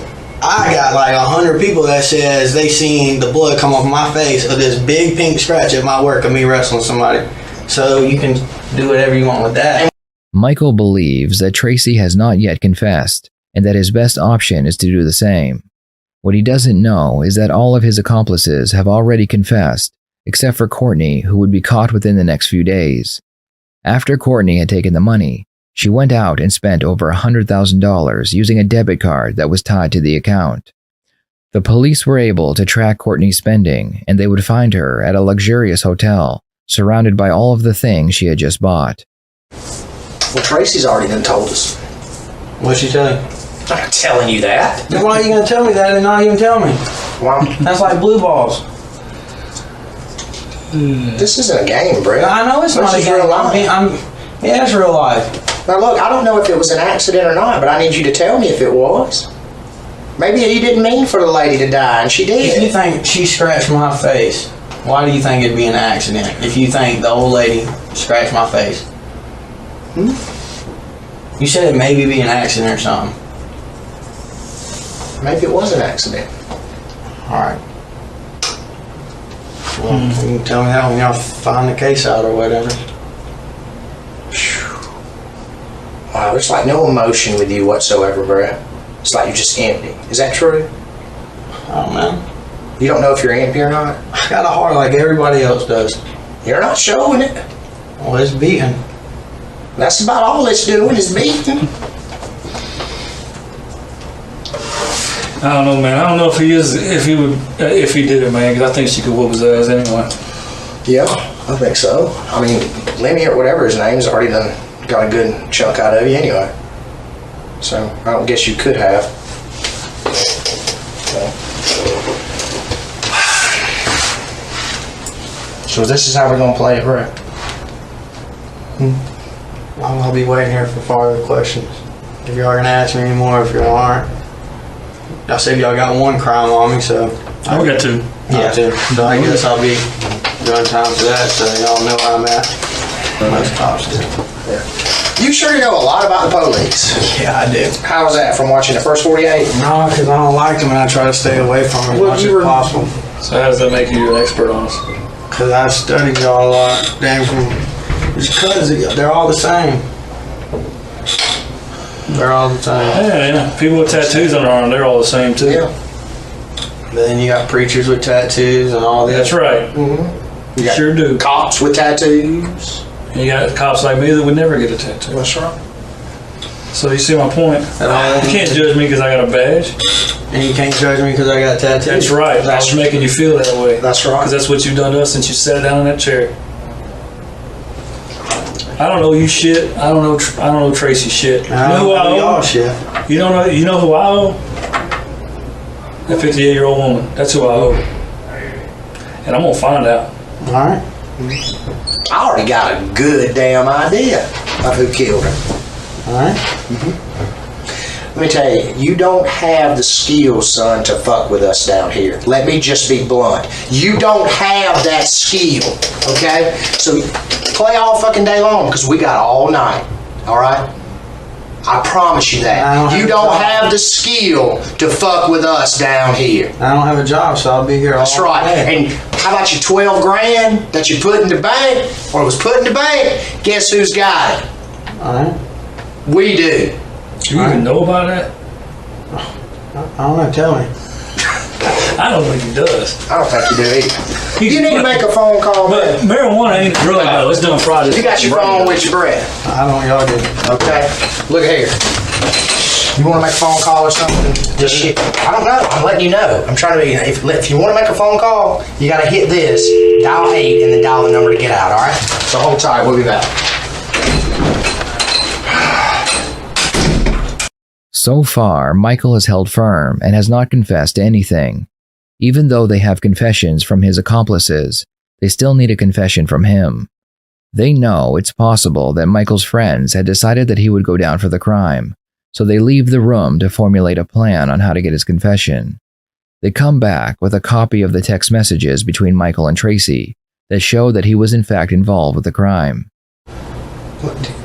I got like 100 people that says they seen the blood come off my face of this big pink scratch at my work of me wrestling somebody. So you can do whatever you want with that. Michael believes that Tracy has not yet confessed, and that his best option is to do the same. What he doesn't know is that all of his accomplices have already confessed, except for Courtney, who would be caught within the next few days. After Courtney had taken the money, she went out and spent over $100,000 using a debit card that was tied to the account. The police were able to track Courtney's spending, and they would find her at a luxurious hotel, surrounded by all of the things she had just bought. Well, Tracy's already done told us. What'd she tell you? I'm not telling you that. Then why are you going to tell me that and not even tell me? Well, That's like blue balls. this isn't a game, Brett. I know it's This not a is game. real life. Yeah, it's real life. Now, look, I don't know if it was an accident or not, but I need you to tell me if it was. Maybe you didn't mean for the lady to die, and she If you did. think she scratched my face, why do you think it'd be an accident? If you think the old lady scratched my face? You said it maybe be an accident or something. Maybe it was an accident. Alright. Well, you can tell me that when y'all find the case out or whatever. Wow, there's like no emotion with you whatsoever, Brett. It's like you're just empty. Is that true? Oh man. You don't know if you're empty or not? I got a heart like everybody else does. You're not showing it. Well, it's beating. That's about all it's doing is beating. I don't know, man. I don't know if he did it, man, because I think she could whoop his ass anyway. Yeah, I think so. I mean, Lemmy or whatever his name's already got a good chunk out of you anyway. So I don't guess you could have. So this is how we're gonna play it, right? I'll be waiting here for further questions. If y'all are gonna ask me anymore, if y'all aren't. Y'all said y'all got one crime on me, so. I got 2. Yeah. So I guess I'll be doing time for that, so y'all know where I'm at. Most cops do. You sure you know a lot about the police? Yeah, I do. How was that from watching the first 48? No, because I don't like them and I try to stay away from them as Well, much you as were- possible. So how does that make you an expert on us? Because I studied y'all a lot. Damn, because they're all the same. They're all the same. Yeah. People with tattoos on their arm, they're all the same too. Yeah. But then you got preachers with tattoos and all this. That's right. You You got sure do. cops with tattoos. And you got cops like me that would never get a tattoo. That's right. So you see my point? You can't judge me because I got a badge. And you can't judge me because I got tattoos. That's right. I was making you feel that way. That's right. Because that's what you've done to us since you sat down in that chair. I don't know you shit. I don't know Tracy shit. You know who I y'all owe? shit. You know who I owe? That 58-year-old woman. That's who I owe. And I'm gonna find out. All right. I already got a good damn idea of who killed her. All right. Let me tell you, you don't have the skills, son, to fuck with us down here. Let me just be blunt. You don't have that skill, okay? So play all fucking day long, because we got all night, all right? I promise you that. You don't have the skill to fuck with us down here. I don't have a job, so I'll be here all That's right. day. And how about your 12 grand that you put in the bank, or was put in the bank? Guess who's got it? All right. We do. Do you even know about that? I don't know. Tell me. I don't think he does. I don't think you do either. You need to make a phone call, But man. marijuana ain't a drug, though. It's done Friday. You got your phone with your breath. I don't, y'all do. Okay. Look here. You want to make a phone call or something? Just shit. I don't know. I'm letting you know. I'm trying to be. If you want to make a phone call, you got to hit this, dial 8, and then dial the number to get out. All right. So hold tight. We'll be back. So far, Michael has held firm and has not confessed to anything. Even though they have confessions from his accomplices, they still need a confession from him. They know it's possible that Michael's friends had decided that he would go down for the crime, so they leave the room to formulate a plan on how to get his confession. They come back with a copy of the text messages between Michael and Tracy that show that he was in fact involved with the crime.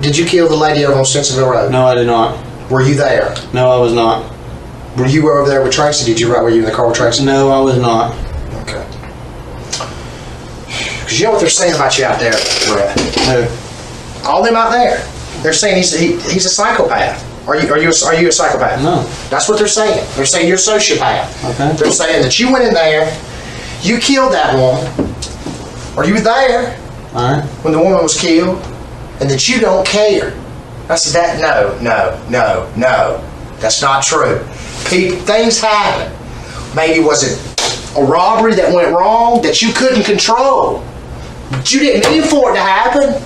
Did you kill the lady over on Stinsonville Road? No, I did not. Were you there? No, I was not. Were you over there with Tracy? Were you in the car with Tracy? No, I was not. Okay. Because you know what they're saying about you out there, Brett? No. All them out there. They're saying he's a psychopath. Are you a psychopath? No. That's what they're saying. They're saying you're a sociopath. Okay. They're saying that you went in there, you killed that woman, or you were there All right. when the woman was killed, and that you don't care. I said that. No. That's not true. Things happen. Maybe was it a robbery that went wrong that you couldn't control? But you didn't mean for it to happen,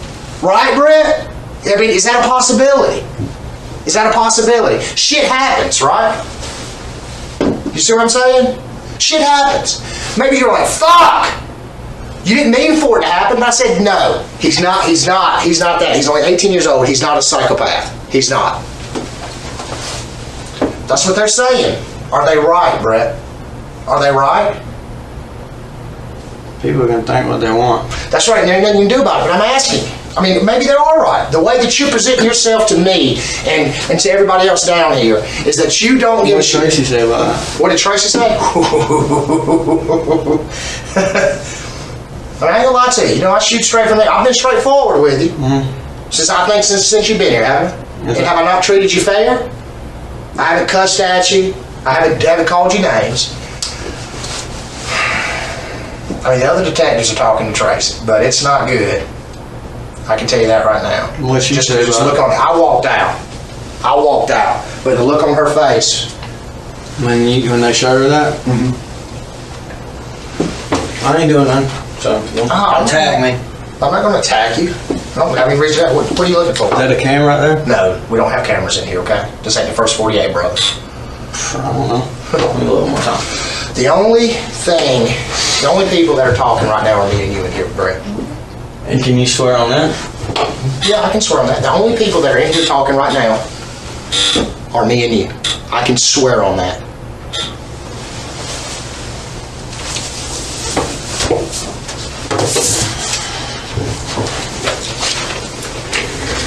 right, Brett? I mean, is that a possibility? Is that a possibility? Shit happens, right? You see what I'm saying? Shit happens. Maybe you're like, fuck! You didn't mean for it to happen, but I said, no, he's not that. He's only 18 years old. He's not a psychopath. He's not. That's what they're saying. Are they right, Brett? Are they right? People are going to think what they want. That's right, and there's nothing you can do about it, but I'm asking you. I mean, maybe they are right. The way that you're presenting yourself to me and to everybody else down here is that you don't give a shit. What did Tracy say about that? What did Tracy say? I ain't gonna lie to you. You know, I shoot straight from there. I've been straightforward with you since you've been here, haven't I? Yes, And have I not treated you fair? I haven't cussed at you. I haven't called you names. I mean, the other detectives are talking to Tracy, but it's not good. I can tell you that right now. What'd she say Just about look it? on. I walked out, but the look on her face. When they showed her that? I ain't doing nothing. So don't attack me. I'm not going to attack you. No, I mean, reach out. What are you looking for? Is that a camera right there? No, we don't have cameras in here, okay? This ain't the first 48, brother. I don't know. Give me a little more time. The only people that are talking right now are me and you in here, Brett. And can you swear on that? Yeah, I can swear on that. The only people that are in here talking right now are me and you. I can swear on that.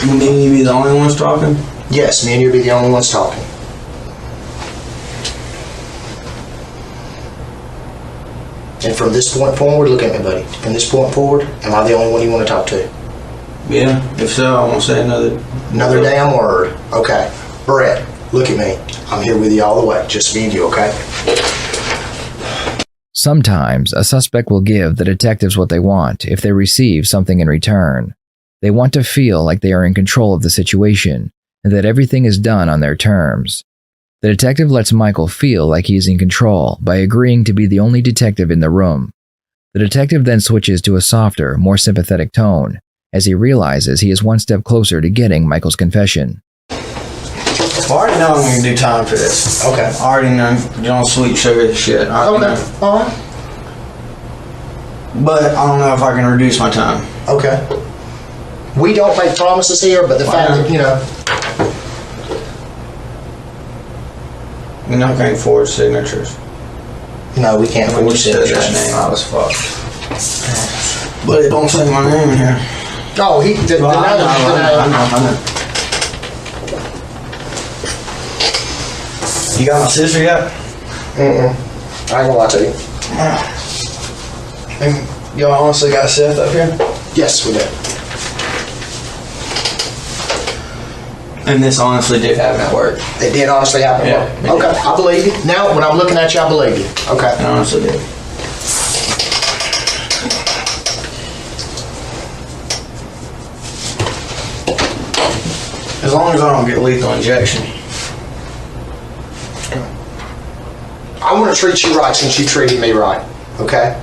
Me and you be the only ones talking? Yes, me and you will be the only ones talking. And from this point forward, look at me, buddy. From this point forward, am I the only one you want to talk to? Yeah. If so, I won't say another Damn word. Okay. Brett, look at me. I'm here with you all the way. Just me and you, okay? Sometimes, a suspect will give the detectives what they want if they receive something in return. They want to feel like they are in control of the situation and that everything is done on their terms. The detective lets Michael feel like he is in control by agreeing to be the only detective in the room. The detective then switches to a softer, more sympathetic tone as he realizes he is one step closer to getting Michael's confession. I already know I'm going to do time for this. Okay. I already know. You don't sweet sugar the shit. I already know. All right. But I don't know if I can reduce my time. Okay. We don't make promises here, but the fact that, You're not going to forge signatures. No, we can't When you forge said signatures. that name, I was fucked. But it don't say my name in here. Oh, I know. You got my sister yet? I ain't gonna lie to you. And y'all honestly got Seth up here? Yes, we do. And this honestly did happen at work. It did honestly happen. Yeah, it did. Okay, I believe you. Now, when I'm looking at you, I believe you. Okay. It honestly did. As long as I don't get lethal injection. I want to treat you right since you treated me right. Okay?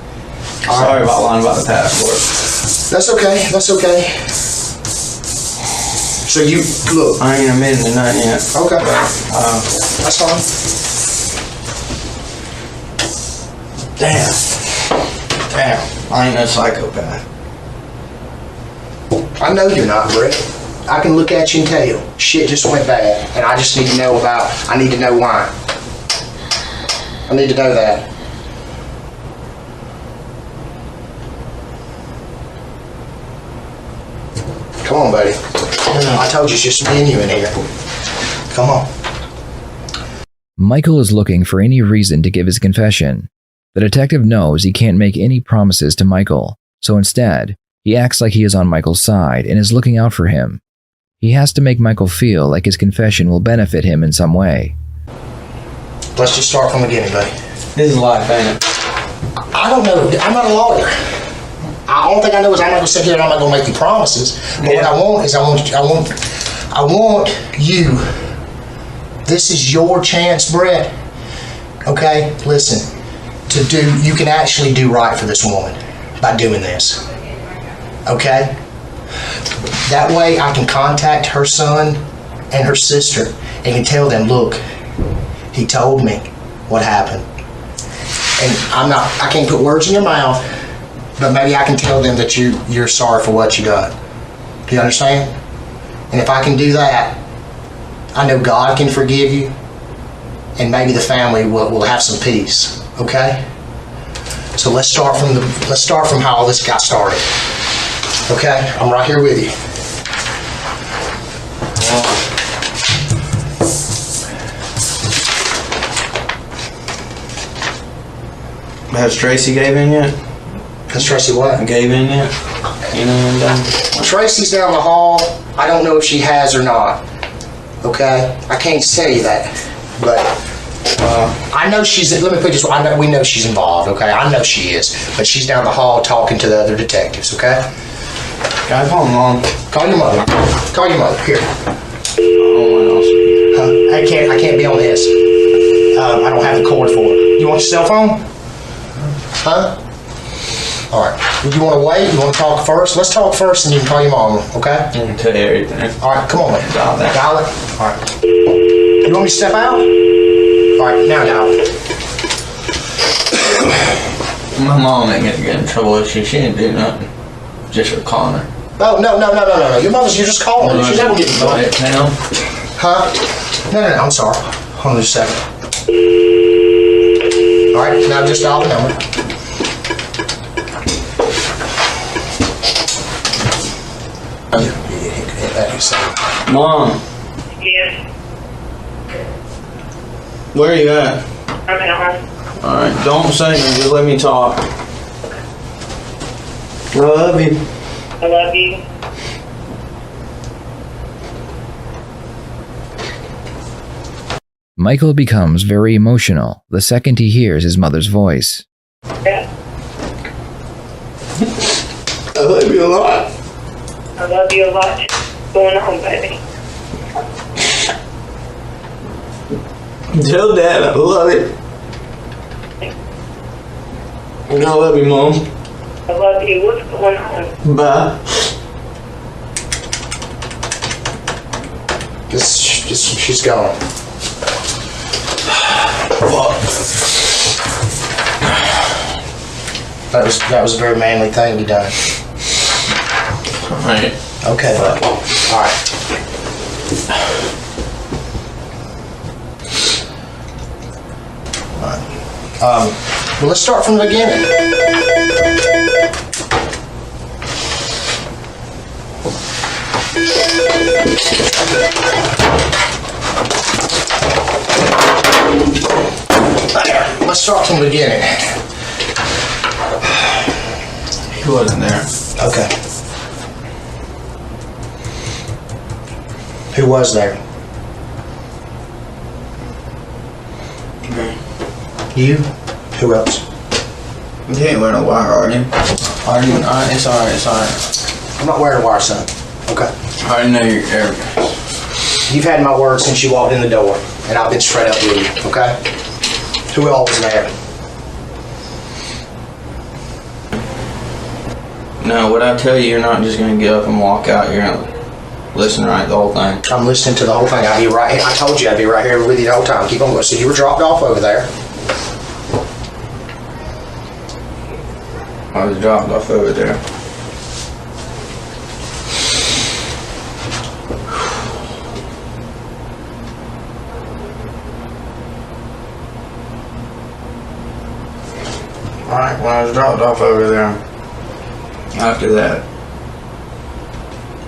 All Sorry right. about lying about the passport. That's okay. That's okay. So you, look. I ain't admitting to nothing yet. Okay. That's fine. Damn. I ain't no psychopath. I know you're not, Brett. I can look at you and tell you, shit just went bad, and I just need to know I need to know why. I need to know that. Come on, buddy. I told you it's just me and you in here. Come on. Michael is looking for any reason to give his confession. The detective knows he can't make any promises to Michael, so instead, he acts like he is on Michael's side and is looking out for him. He has to make Michael feel like his confession will benefit him in some way. Let's just start from the beginning, buddy. This is life, ain't it? I don't know. I'm not a lawyer. The only thing I know is I'm not gonna sit here and I'm not gonna make you promises. But what I want is I want you. This is your chance, Brett. Okay, listen. You can actually do right for this woman by doing this. Okay. That way I can contact her son and her sister and can tell them, look, he told me what happened. And I can't put words in your mouth, but maybe I can tell them that you're sorry for what you done. Do you understand? And if I can do that, I know God can forgive you, and maybe the family will have some peace. Okay? So let's start from how all this got started. Okay? I'm right here with you. Has Tracy gave in yet? Has Tracy what? Gave in yet? You know what I'm done? Tracy's down the hall. I don't know if she has or not. Okay? I can't say that. But I know let me put this, we know she's involved, okay? I know she is. But she's down the hall talking to the other detectives, okay? Can I call Mom? Call your mother. Call your mother. Here. I can't be on this. I don't have the cord for it. You want your cell phone? Huh? All right. You want to wait? You want to talk first? Let's talk first and you can call your mom, okay? I can tell you everything. All right, come on, man. Dial that. Dial it. All right. You want me to step out? All right, now dial it. My mom ain't gonna get in trouble if she didn't do nothing. Just for calling her. Oh, no. Your mother's, you're just calling her. She's never getting in trouble. Now? Huh? No, I'm sorry. Hold on just a second. All right, now just dial the number. Mom, Yes, where are you at? I'm at home. Alright, don't say anything, just let me talk. I love you. I love you. Michael becomes very emotional the second he hears his mother's voice. Yeah, I love you a lot. I love you a lot. What's going on, baby? Tell Dad I love it. I love you, Mom. I love you. What's going on? Bye. She's gone. Fuck. That was a very manly thing you done. Alright. Okay, bud. All right. Well, let's start from the beginning. Let's start from the beginning. He wasn't there. Okay. Who was there? You? Who else? You ain't wearing a wire, are you? Alright, it's alright. I'm not wearing a wire, son. Okay. I already know you're arrogant. You've had my word since you walked in the door, and I've been straight up with you, okay? Who else was there? No, what I tell you, you're not just gonna get up and walk out. You're gonna listen right the whole thing. I'm listening to the whole thing. I'll be right here. I told you I'd be right here with you the whole time. Keep on going. So you were dropped off over there. I was dropped off over there. Alright, when I was dropped off over there, after that,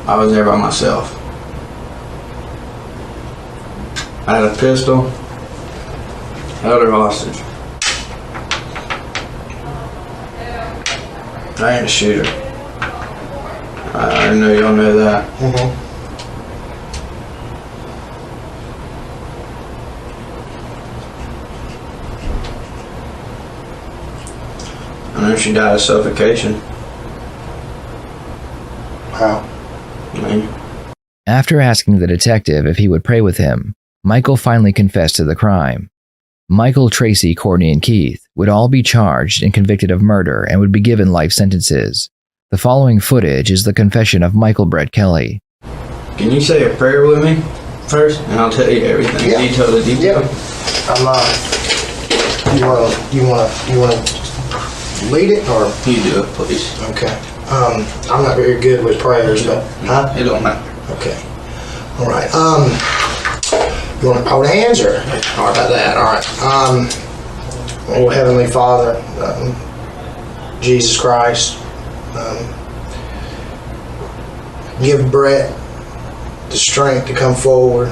I was there by myself. I had a pistol, held her hostage. I ain't a shooter. I know y'all know that. I know she died of suffocation. How? I mean, After asking the detective if he would pray with him, Michael finally confessed to the crime. Michael, Tracy, Courtney, and Keith would all be charged and convicted of murder and would be given life sentences. The following footage is the confession of Michael Brett Kelly. can you say a prayer with me first, and I'll tell you everything, Yeah. detail to detail. You wanna lead it or? You do it, please. Okay. I'm not very good with prayers, but huh? It don't matter. Okay. All right. You want to hold hands or? How about that? All right. Oh, Heavenly Father, Jesus Christ, give Brett the strength to come forward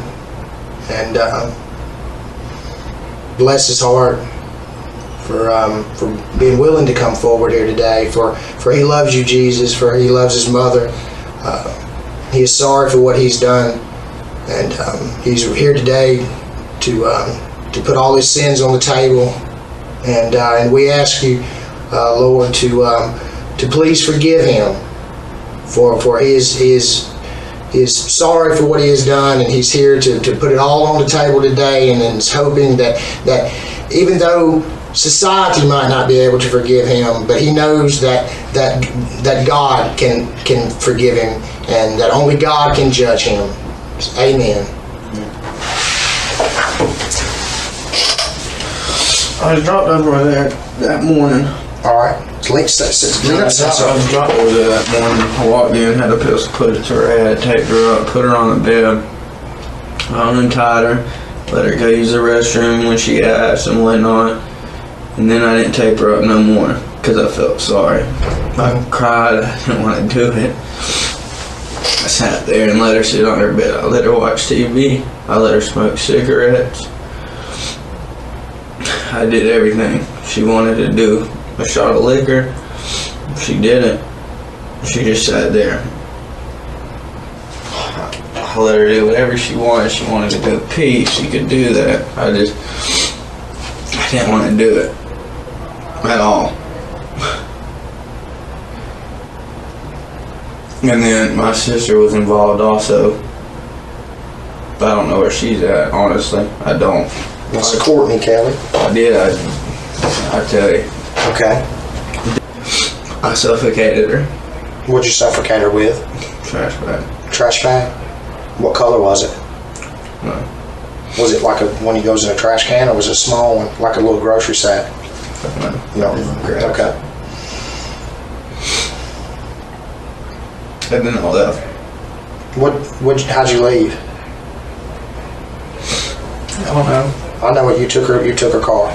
and bless his heart for being willing to come forward here today. For he loves you, Jesus. For he loves his mother. He is sorry for what he's done, and he's here today to put all his sins on the table. And we ask you, Lord, to please forgive him for he is sorry for what he has done, and he's here to put it all on the table today, and is hoping that even though society might not be able to forgive him, but he knows that God can forgive him, and that only God can judge him. Amen. I was dropped over there that morning. All right. I was dropped over there that morning. I walked in, had a pistol put it to her head, taped her up, put her on the bed. I untied her, let her go use the restroom when she asked and whatnot. And then I didn't tape her up no more because I felt sorry. I cried. I didn't want to do it. I sat there and let her sit on her bed. I let her watch TV. I let her smoke cigarettes. I did everything she wanted to do. A shot of liquor. She didn't. She just sat there. I let her do whatever she wanted. She wanted to go pee. She could do that. I didn't want to do it at all. And then my sister was involved also. But I don't know where she's at, honestly. I don't. That's Courtney Kelly. I did. I tell you. Okay. I suffocated her. What'd you suffocate her with? Trash bag. Trash bag? What color was it? No. Was it like one that goes in a trash can, or was it a small one, like a little grocery sack? No. Okay. And then I left. How'd you leave? I don't know. I know what you took her. You took her car.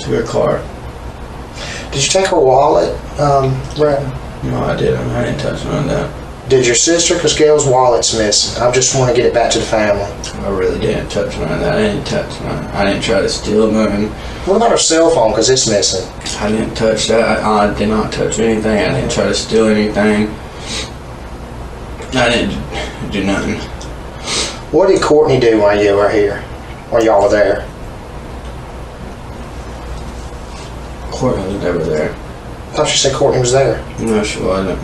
To her car. Did you take her wallet, Brett? No, I didn't. I didn't touch none of that. Did your sister? Because Gail's wallet's missing. I just want to get it back to the family. I really didn't touch none of that. I didn't touch none. I didn't try to steal nothing. What about her cell phone? Because it's missing. I didn't touch that. I did not touch anything. I didn't try to steal anything. I didn't do nothing. What did Courtney do while you were here? While y'all were there? Courtney was never there. I thought you said Courtney was there. No, she wasn't.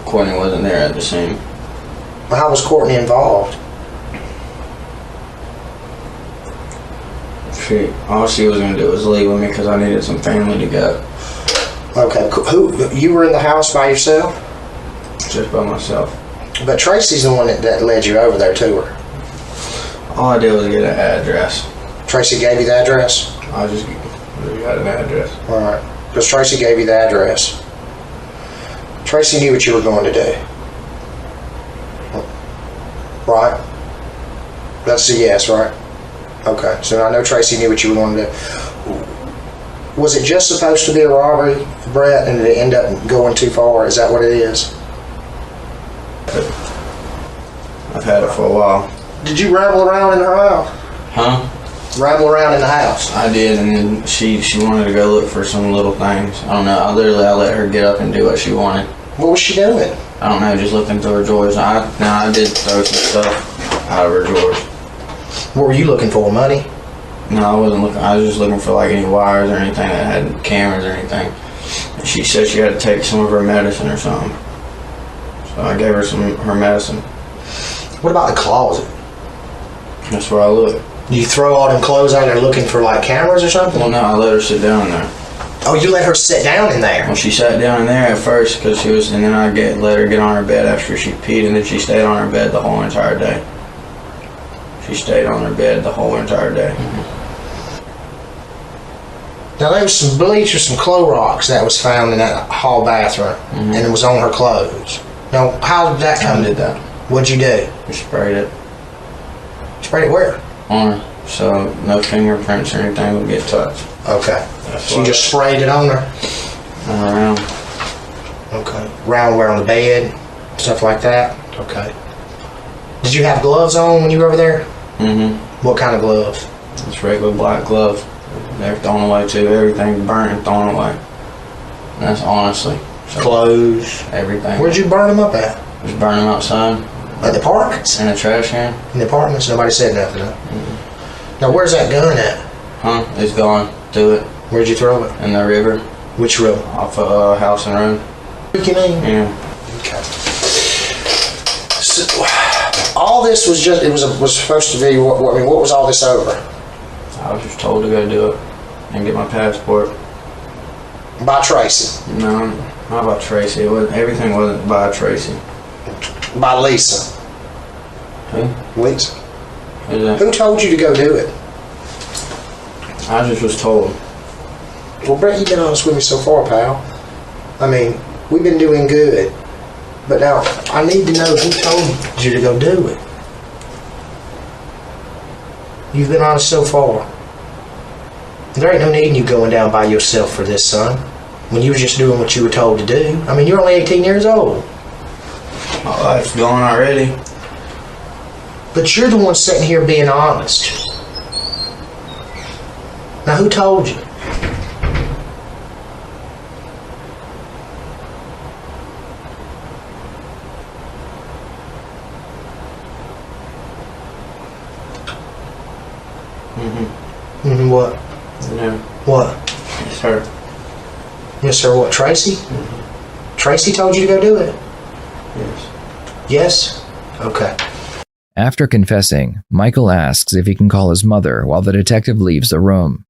Courtney wasn't there at the scene. Well, how was Courtney involved? All she was gonna do was leave with me because I needed some family to go. Okay, who? You were in the house by yourself? Just by myself. But Tracy's the one that led you over there to her. All I did was get an address. Tracy gave you the address? I just got an address. Alright, because Tracy gave you the address. Tracy knew what you were going to do. Right? That's a yes, right? Okay, so I know Tracy knew what you were going to do. Was it just supposed to be a robbery, Brett, and did it end up going too far? Is that what it is? I've had it for a while. Did you ramble around in her house? Huh? Ramble around in the house? I did, and then she wanted to go look for some little things. I don't know. I let her get up and do what she wanted. What was she doing? I don't know. Just looking through her drawers. I did throw some stuff out of her drawers. What were you looking for? Money? No, I wasn't looking. I was just looking for like any wires or anything that had cameras or anything. And she said she had to take some of her medicine or something. So I gave her her medicine. What about the closet? That's where I looked. You throw all them clothes out there looking for like cameras or something? Well, no, I let her sit down in there. Oh, you let her sit down in there? Well, she sat down in there at first because she was, and then I let her get on her bed after she peed, and then she stayed on her bed the whole entire day. She stayed on her bed the whole entire day. Now there was some bleach or some Clorox that was found in that hall bathroom, and it was on her clothes. Now, how did that come? I did that. What'd you do? We sprayed it Sprayed it where? on her, so no fingerprints or anything would get touched. Okay. That's So you why. just sprayed it on her? Around. Okay. Round where on the bed? Stuff like that? Okay. Did you have gloves on when you were over there? Mm-hmm. What kind of gloves? It's regular black gloves. They're thrown away too. Everything's burnt and thrown away. And that's honestly. So Clothes. everything. Where'd you burn them up at? Just burn them outside At the park? in a trash can. In the apartments? Nobody said nothing, huh? Now, where's that gun at? Huh? It's gone. Do it Where'd you throw it? in the river Which room? off of House and Road. What you mean? Yeah. Okay. So, all this was just, was supposed to be, what was all this over? I was just told to go do it and get my passport. By Tracy. No, not by Tracy. Everything wasn't by Tracy. By Lisa. Who? Lisa. Who's that? Who told you to go do it? I just was told. Well, Brett, you've been honest with me so far, pal. I mean, we've been doing good. But now, I need to know who told you to go do it. You've been honest so far. There ain't no need in you going down by yourself for this, son. When you were just doing what you were told to do. I mean, you're only 18 years old. My life's gone already. But you're the one sitting here being honest. Now, who told you? What? No. What? It's her. Yes, sir. What? Tracy? Tracy told you to go do it? Yes. Yes? Okay. After confessing, Michael asks if he can call his mother while the detective leaves the room.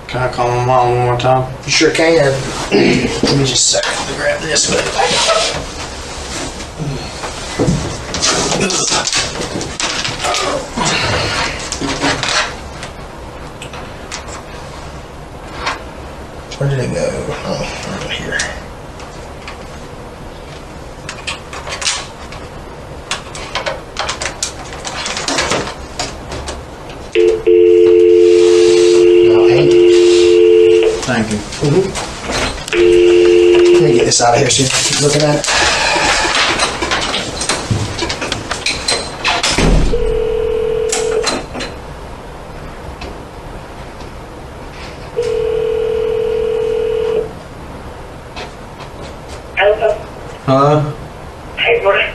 Can I call my mom one more time? You sure can. Let me just a second to grab this. Where did it go? Oh, right here. No, ain't. Thank you. Let me get this out of here so you can keep looking at it. Hello? Hey, Brett.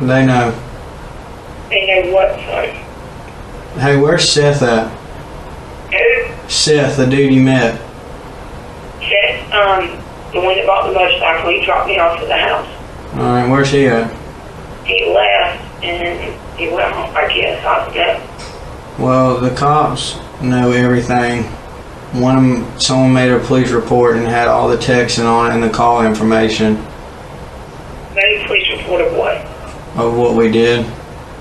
They know. They know what, son? Hey, where's Seth at? Who? Seth, the dude you met. Seth, the one that bought the motorcycle, he dropped me off at the house. Alright, where's he at? He left, and he went home, I guess. I don't know. Well, the cops know everything. Someone made a police report and had all the texting on it and the call information Made a police report of what? of what we did,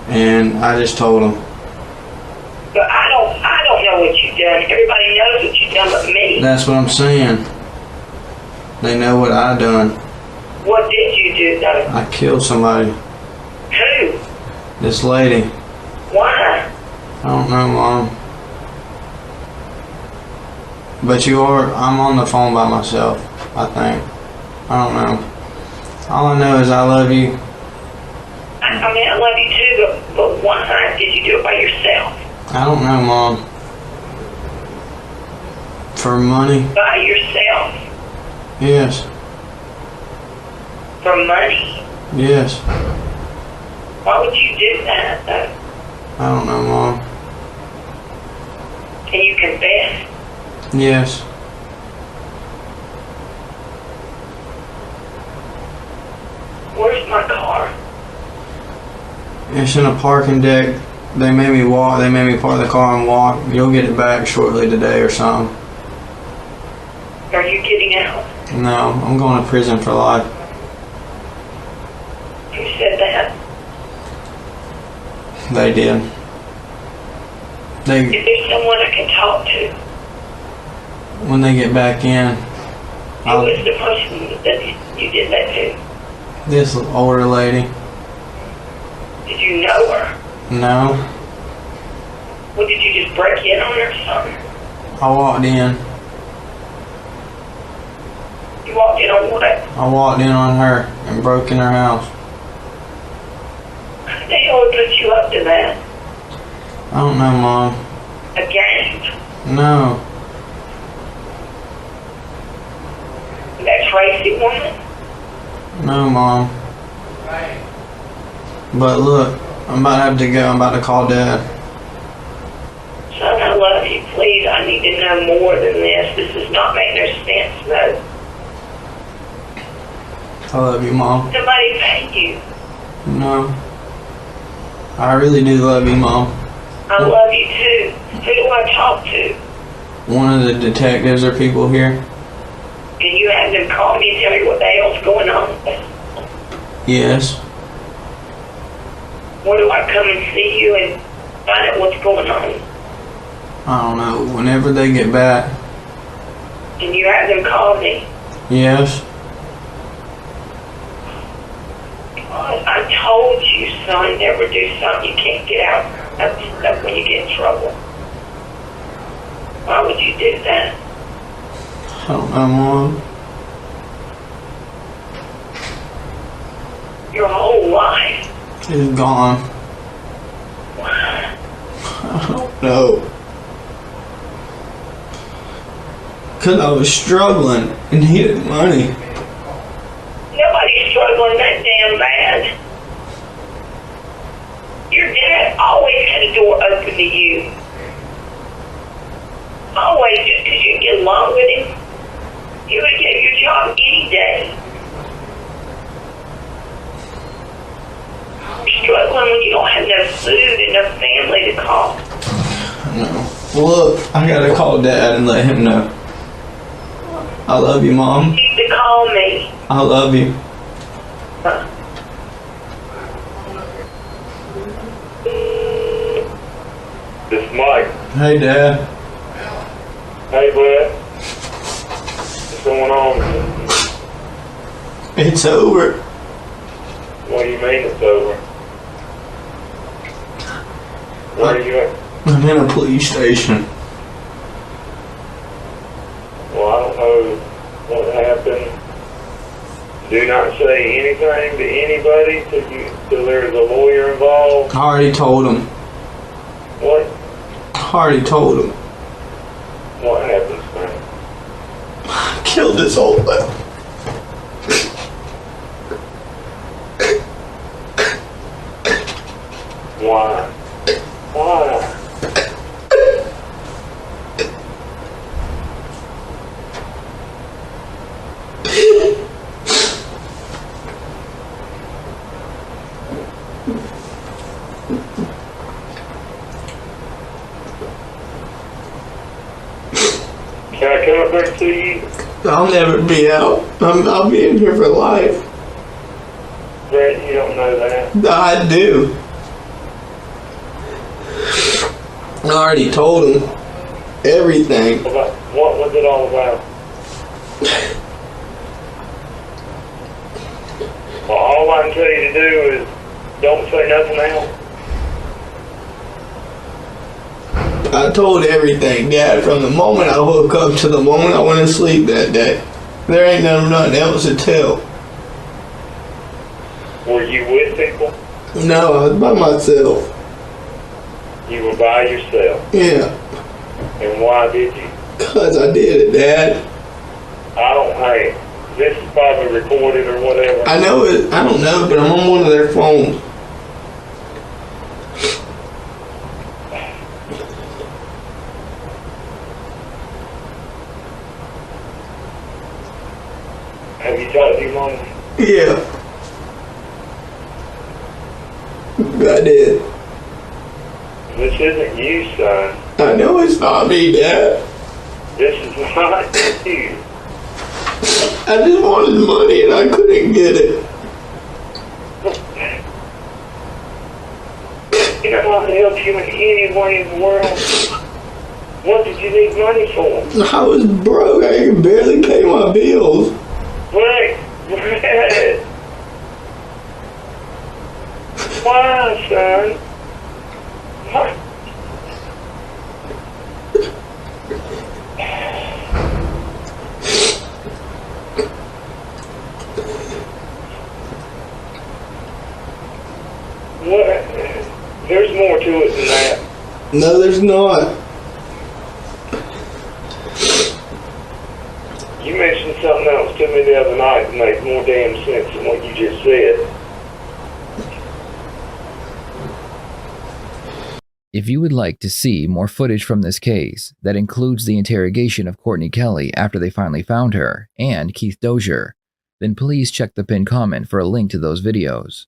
and I just told them. But I don't know what you've done. Everybody knows what you've done but me. That's what I'm saying. They know what I done. What did you do, though? I killed somebody. Who? This lady. Why? I don't know, Mom. But I'm on the phone by myself, I think. I don't know. All I know is I love you. I mean, I love you too, but why did you do it by yourself? I don't know, Mom. For money? By yourself? Yes. For money? Yes. Why would you do that, though? I don't know, Mom. Can you confess? Yes. Where's my car? It's in a parking deck. They made me walk. They made me park the car and walk. You'll get it back shortly today or something. Are you getting out? No, I'm going to prison for life. Who said that? They did. Is there someone I can talk to? When they get back in, Who was the person that you did that to? this older lady. Did you know her? No, Well, did you just break in on her or something? I walked in. You walked in on what? I walked in on her and broke in her house. Who the hell would put you up to that? I don't know, Mom. A gang? No, That Tracy woman? no, Mom. But look, I'm about to have to go. I'm about to call Dad. Son, I love you. Please, I need to know more than this. This does not make no sense, no. I love you, Mom. Somebody pay you. No, I really do love you, Mom. I love you too. Who do I talk to? One of the detectives or people here. Can you have them call me and tell me what the hell's going on? Yes. When do I come and see you and find out what's going on? I don't know. Whenever they get back. Can you have them call me? Yes. I told you, son, never do something you can't get out. That's when you get in trouble. Why would you do that? I don't know, Mom. Your whole life. It's gone. Why? I don't know. Because I was struggling and needed money. Nobody's struggling that damn bad. Your dad always had a door open to you. Always, just because you didn't get along with him. He would have gave you a job any day. You're struggling when you don't have no food and no family to call. No. Look, I gotta call Dad and let him know. I love you, Mom. You need to call me. I love you. This is Mike. Hey, Dad. Hey, Brett. What's going on? It's over. What do you mean it's over? Where are you at? I'm in a police station. Well, I don't know what happened. Do not say anything to anybody till there's a lawyer involved. I already told him. What? I already told him. What happened, man? I killed this old man. over and see you? I'll never be out. I'll be in here for life. Brett, you don't know that. I do. I already told him everything. What was it all about? Well, all I can tell you to do is don't say nothing else. I told everything, Dad, from the moment I woke up to the moment I went to sleep that day. There ain't nothing else to tell. Were you with people? No, I was by myself. You were by yourself. Yeah, And why did you? 'cause I did it, Dad. Hey, this is probably recorded or whatever. I know it. I don't know, but I'm on one of their phones. Have you talked to your mom? Yeah. I did. This isn't you, son. I know it's not me, Dad. This is not you. I just wanted money and I couldn't get it. You know, I can help you in any way in the world. What did you need money for? I was broke. I could barely pay my bills. Brett. Why, son? What? What? There's more to it than that. No, there's not. You mentioned something else to me the other night that made more damn sense than what you just said. If you would like to see more footage from this case that includes the interrogation of Courtney Kelly after they finally found her and Keith Dozier, then please check the pinned comment for a link to those videos.